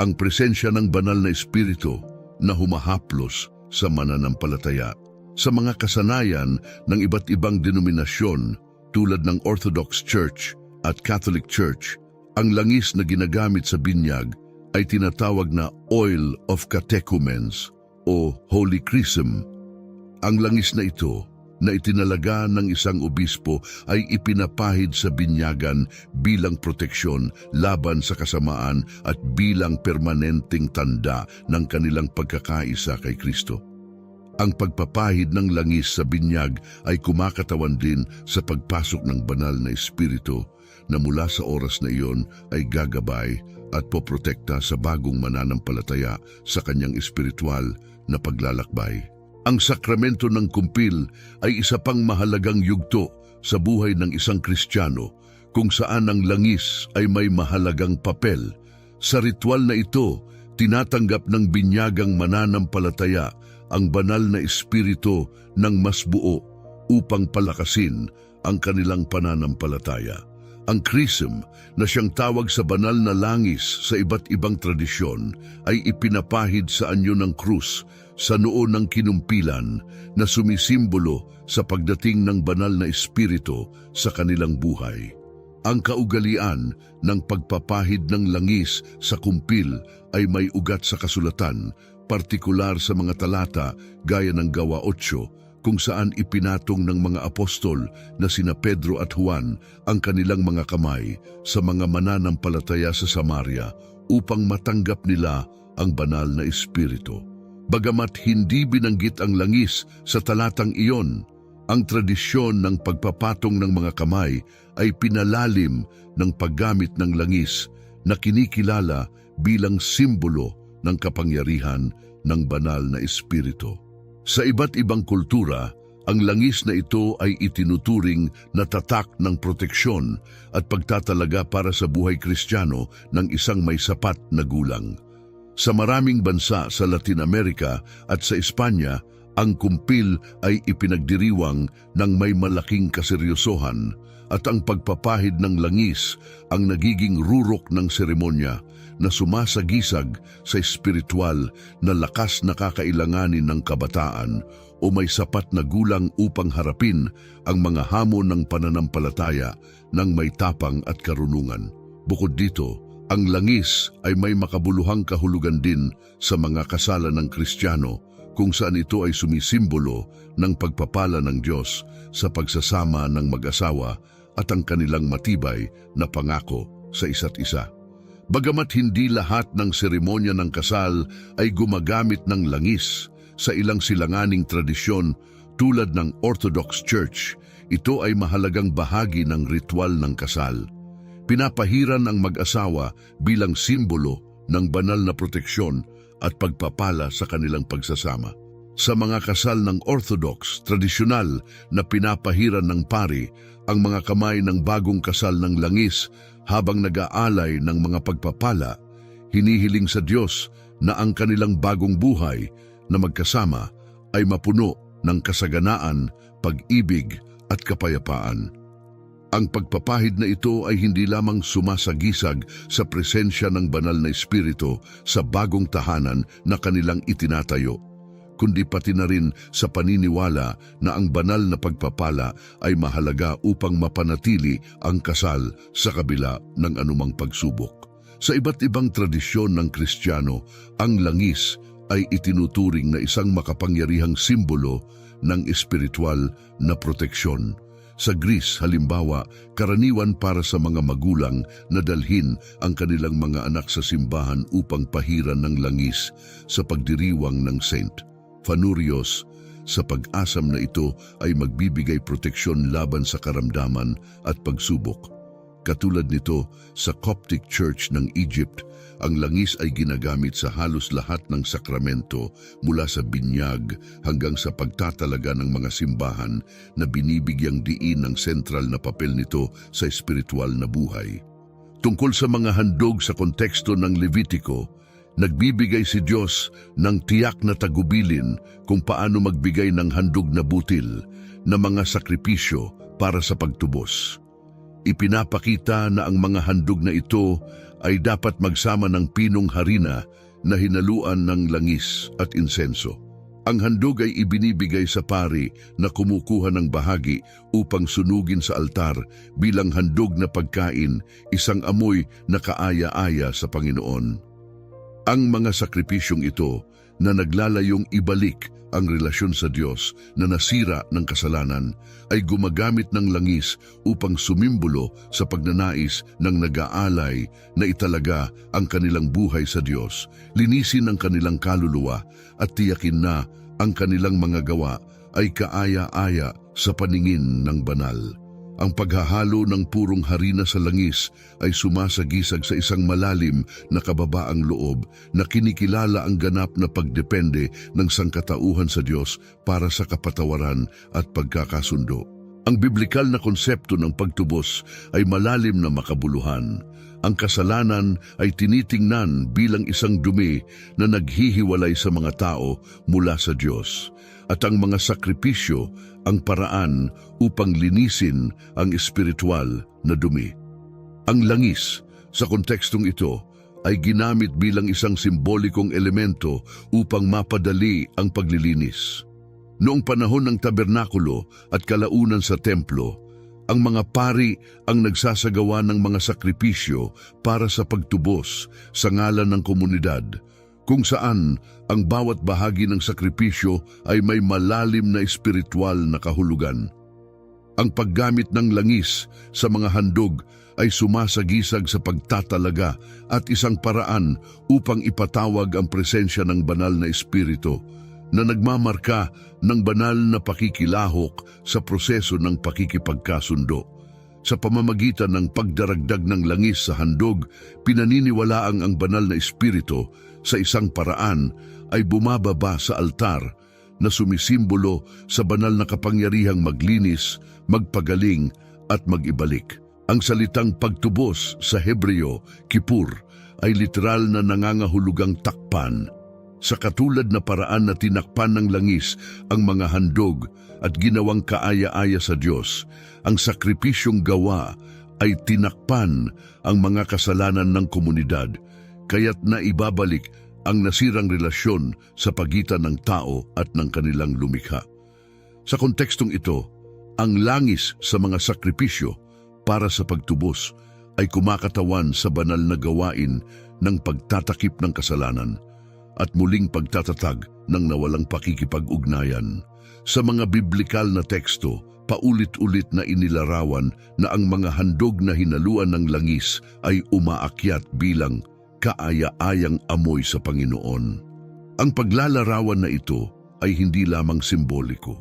Speaker 1: Ang presensya ng banal na Espiritu na humahaplos sa mananampalataya. Sa mga kasanayan ng iba't ibang denominasyon tulad ng Orthodox Church at Catholic Church, ang langis na ginagamit sa binyag ay tinatawag na oil of catechumens o holy chrism. Ang langis na ito na itinalaga ng isang obispo ay ipinapahid sa binyagan bilang proteksyon laban sa kasamaan at bilang permanenteng tanda ng kanilang pagkakaisa kay Kristo. Ang pagpapahid ng langis sa binyag ay kumakatawan din sa pagpasok ng banal na espiritu na mula sa oras na iyon ay gagabay at poprotekta sa bagong mananampalataya sa kanyang espiritual na paglalakbay. Ang sakramento ng kumpil ay isa pang mahalagang yugto sa buhay ng isang Kristiyano kung saan ang langis ay may mahalagang papel. Sa ritual na ito, tinatanggap ng binyagang mananampalataya ang banal na espiritu ng mas buo upang palakasin ang kanilang pananampalataya. Ang chrism na siyang tawag sa banal na langis sa iba't ibang tradisyon ay ipinapahid sa anyo ng krus sa noo ng kinumpilan na sumisimbolo sa pagdating ng banal na espiritu sa kanilang buhay. Ang kaugalian ng pagpapahid ng langis sa kumpil ay may ugat sa kasulatan, partikular sa mga talata gaya ng Gawa 8, kung saan ipinatong ng mga apostol na sina Pedro at Juan ang kanilang mga kamay sa mga mananampalataya sa Samaria upang matanggap nila ang banal na espiritu. Bagamat hindi binanggit ang langis sa talatang iyon, ang tradisyon ng pagpapatong ng mga kamay ay pinalalim ng paggamit ng langis na kinikilala bilang simbolo ng kapangyarihan ng banal na espiritu. Sa iba't ibang kultura, Ang langis na ito ay itinuturing na tatak ng proteksyon at pagtatalaga para sa buhay Kristiyano ng isang may sapat na gulang. Sa maraming bansa sa Latin America at sa Espanya, ang kumpil ay ipinagdiriwang ng may malaking kaseryosohan at ang pagpapahid ng langis ang nagiging rurok ng seremonya na sumasagisag sa espiritual na lakas na kakailanganin ng kabataan o may sapat na gulang upang harapin ang mga hamon ng pananampalataya ng may tapang at karunungan. Bukod dito, ang langis ay may makabuluhang kahulugan din sa mga kasalan ng Kristiyano kung saan ito ay sumisimbolo ng pagpapala ng Diyos sa pagsasama ng mag-asawa at ang kanilang matibay na pangako sa isa't isa. Bagamat hindi lahat ng seremonya ng kasal ay gumagamit ng langis, sa ilang silanganing tradisyon tulad ng Orthodox Church, ito ay mahalagang bahagi ng ritual ng kasal. Pinapahiran ang mag-asawa bilang simbolo ng banal na proteksyon at pagpapala sa kanilang pagsasama. Sa mga kasal ng Orthodox, tradisyonal na pinapahiran ng pari ang mga kamay ng bagong kasal ng langis habang nag-aalay ng mga pagpapala, hinihiling sa Diyos na ang kanilang bagong buhay na magkasama ay mapuno ng kasaganaan, pag-ibig at kapayapaan. Ang pagpapahid na ito ay hindi lamang sumasagisag sa presensya ng banal na espiritu sa bagong tahanan na kanilang itinatayo, kundi pati na rin sa paniniwala na ang banal na pagpapala ay mahalaga upang mapanatili ang kasal sa kabila ng anumang pagsubok. Sa iba't ibang tradisyon ng Kristiyano, ang langis ay itinuturing na isang makapangyarihang simbolo ng espiritual na proteksyon. Sa Greece, halimbawa, karaniwan para sa mga magulang na dalhin ang kanilang mga anak sa simbahan upang pahiran ng langis sa pagdiriwang ng Saint Fanurios, sa pag-asam na ito ay magbibigay proteksyon laban sa karamdaman at pagsubok. Katulad nito, sa Coptic Church ng Egypt, ang langis ay ginagamit sa halos lahat ng sakramento mula sa binyag hanggang sa pagtatalaga ng mga simbahan na binibigyang diin ng sentral na papel nito sa espiritual na buhay. Tungkol sa mga handog sa konteksto ng Levitico, nagbibigay si Diyos ng tiyak na tagubilin kung paano magbigay ng handog na butil na mga sakripisyo para sa pagtubos. Ipinapakita na ang mga handog na ito ay dapat magsama ng pinong harina na hinaluan ng langis at insenso. Ang handog ay ibinibigay sa pari na kumukuha ng bahagi upang sunugin sa altar bilang handog na pagkain, isang amoy na kaaya-aya sa Panginoon. Ang mga sakripisyong ito na naglalayong ibalik ang relasyon sa Diyos na nasira ng kasalanan ay gumagamit ng langis upang sumimbolo sa pagnanais ng nag-aalay na italaga ang kanilang buhay sa Diyos, linisin ang kanilang kaluluwa at tiyakin na ang kanilang mga gawa ay kaaya-aya sa paningin ng banal. Ang paghahalo ng purong harina sa langis ay sumasagisag sa isang malalim na kababaang loob na kinikilala ang ganap na pagdepende ng sangkatauhan sa Diyos para sa kapatawaran at pagkakasundo. Ang biblikal na konsepto ng pagtubos ay malalim na makabuluhan. Ang kasalanan ay tinitingnan bilang isang dumi na naghihiwalay sa mga tao mula sa Diyos. At ang mga sakripisyo ang paraan upang linisin ang espiritual na dumi. Ang langis sa kontekstong ito ay ginamit bilang isang simbolikong elemento upang mapadali ang paglilinis. Noong panahon ng tabernakulo at kalaunan sa templo, ang mga pari ang nagsasagawa ng mga sakripisyo para sa pagtubos sa ngalan ng komunidad, kung saan ang bawat bahagi ng sakripisyo ay may malalim na espiritual na kahulugan. Ang paggamit ng langis sa mga handog ay sumasagisag sa pagtatalaga at isang paraan upang ipatawag ang presensya ng banal na espiritu na nagmamarka ng banal na pakikilahok sa proseso ng pakikipagkasundo. Sa pamamagitan ng pagdaragdag ng langis sa handog, pinaniniwalaang ang banal na espiritu sa isang paraan ay bumababa sa altar na sumisimbolo sa banal na kapangyarihang maglinis, magpagaling at magibalik. Ang salitang pagtubos sa Hebreo, kipur, ay literal na nangangahulugang takpan. Sa katulad na paraan na tinakpan ng langis ang mga handog at ginawang kaaya-aya sa Diyos, ang sakripisyong gawa ay tinakpan ang mga kasalanan ng komunidad, kaya't naibabalik ang nasirang relasyon sa pagitan ng tao at ng kanilang lumikha. Sa kontekstong ito, ang langis sa mga sakripisyo para sa pagtubos ay kumakatawan sa banal na gawain ng pagtatakip ng kasalanan at muling pagtatatag ng nawalang pakikipag-ugnayan. Sa mga biblikal na teksto, paulit-ulit na inilarawan na ang mga handog na hinaluan ng langis ay umaakyat bilang kaaya-ayang amoy sa Panginoon. Ang paglalarawan na ito ay hindi lamang simboliko.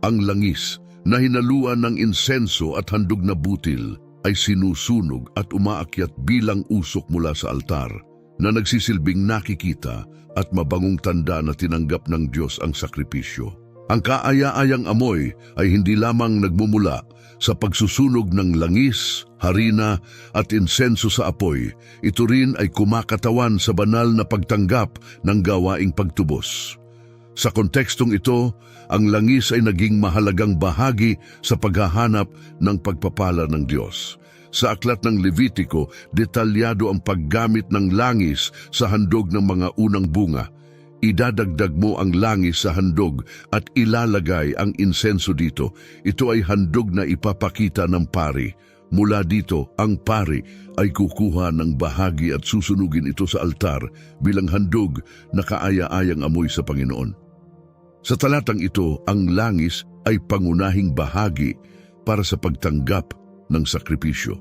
Speaker 1: Ang langis na hinaluan ng insenso at handog na butil ay sinusunog at umaakyat bilang usok mula sa altar na nagsisilbing nakikita at mabangong tanda na tinanggap ng Diyos ang sakripisyo. Ang kaaya-ayang amoy ay hindi lamang nagmumula sa pagsusunog ng langis, harina at insenso sa apoy. Ito rin ay kumakatawan sa banal na pagtanggap ng gawaing pagtubos. Sa kontekstong ito, ang langis ay naging mahalagang bahagi sa paghahanap ng pagpapala ng Diyos. Sa aklat ng Levitiko, detalyado ang paggamit ng langis sa handog ng mga unang bunga. Idadagdag mo ang langis sa handog at ilalagay ang insenso dito. Ito ay handog na ipapakita ng pari. Mula dito, ang pari ay kukuha ng bahagi at susunugin ito sa altar bilang handog na kaaya-ayang amoy sa Panginoon. Sa talatang ito, ang langis ay pangunahing bahagi para sa pagtanggap ng sakripisyo.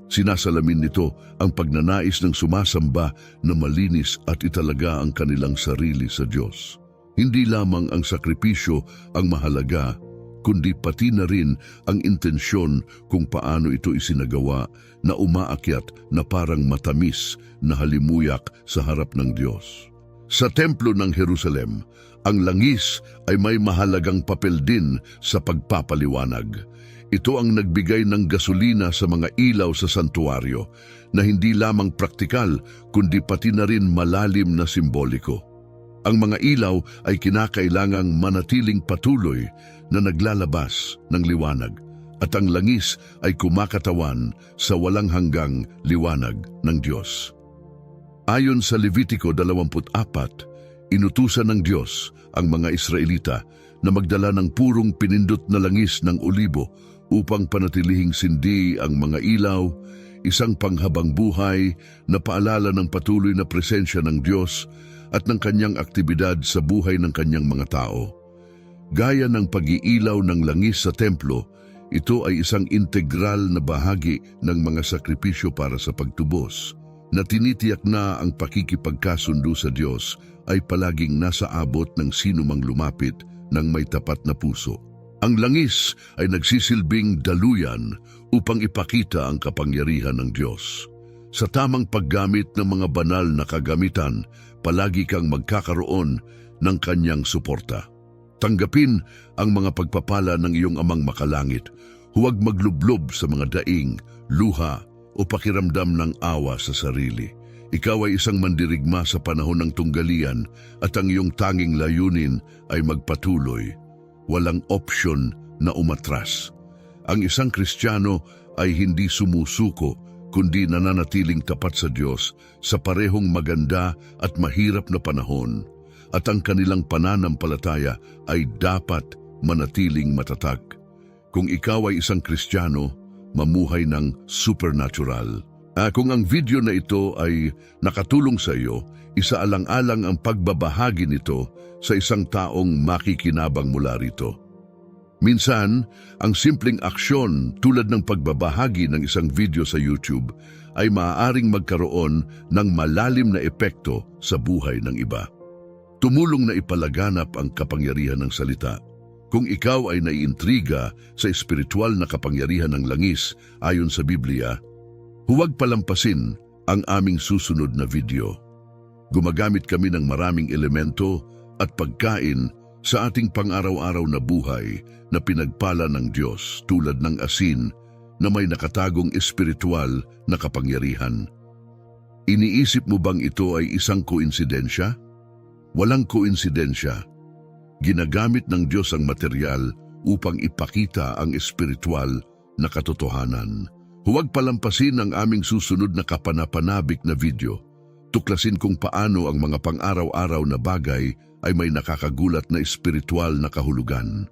Speaker 1: Sinasalamin nito ang pagnanais ng sumasamba na malinis at italaga ang kanilang sarili sa Diyos. Hindi lamang ang sakripisyo ang mahalaga, kundi pati na rin ang intensyon kung paano ito isinagawa na umaakyat na parang matamis na halimuyak sa harap ng Diyos. Sa templo ng Jerusalem, ang langis ay may mahalagang papel din sa pagpapaliwanag. Ito ang nagbigay ng gasolina sa mga ilaw sa santuaryo na hindi lamang praktikal kundi pati na rin malalim na simboliko. Ang mga ilaw ay kinakailangang manatiling patuloy na naglalabas ng liwanag at ang langis ay kumakatawan sa walang hanggang liwanag ng Diyos. Ayon sa Levitiko 24, inutusan ng Diyos ang mga Israelita na magdala ng purong pinindot na langis ng olibo upang panatilihing sindi ang mga ilaw, isang panghabang buhay na paalala ng patuloy na presensya ng Diyos at ng kanyang aktibidad sa buhay ng kanyang mga tao. Gaya ng pag-iilaw ng langis sa templo, ito ay isang integral na bahagi ng mga sakripisyo para sa pagtubos, na tinitiyak na ang pakikipagkasundo sa Diyos ay palaging nasa abot ng sino mang lumapit ng may tapat na puso. Ang langis ay nagsisilbing daluyan upang ipakita ang kapangyarihan ng Diyos. Sa tamang paggamit ng mga banal na kagamitan, palagi kang magkakaroon ng kanyang suporta. Tanggapin ang mga pagpapala ng iyong amang makalangit. Huwag maglublob sa mga daing, luha o pakiramdam ng awa sa sarili. Ikaw ay isang mandirigma sa panahon ng tunggalian at ang iyong tanging layunin ay magpatuloy. Walang opsyon na umatras. Ang isang Kristiyano ay hindi sumusuko kundi nananatiling tapat sa Diyos sa parehong maganda at mahirap na panahon, at ang kanilang pananampalataya ay dapat manatiling matatag. Kung ikaw ay isang Kristiyano, mamuhay ng supernatural. Kung ang video na ito ay nakatulong sa iyo, isaalang-alang ang pagbabahagi nito sa isang taong makikinabang mula rito. Minsan, ang simpleng aksyon tulad ng pagbabahagi ng isang video sa YouTube ay maaaring magkaroon ng malalim na epekto sa buhay ng iba. Tumulong na ipalaganap ang kapangyarihan ng salita. Kung ikaw ay naiintriga sa espiritual na kapangyarihan ng langis ayon sa Biblia, huwag palampasin ang aming susunod na video. Gumagamit kami ng maraming elemento at pagkain sa ating pang-araw-araw na buhay na pinagpala ng Diyos tulad ng asin na may nakatagong espiritual na kapangyarihan. Iniisip mo bang ito ay isang koinsidensya? Walang koinsidensya. Ginagamit ng Diyos ang material upang ipakita ang espiritual na katotohanan. Huwag palampasin ang aming susunod na kapanapanabik na video. Tuklasin kung paano ang mga pang-araw-araw na bagay ay may nakakagulat na espiritual na kahulugan.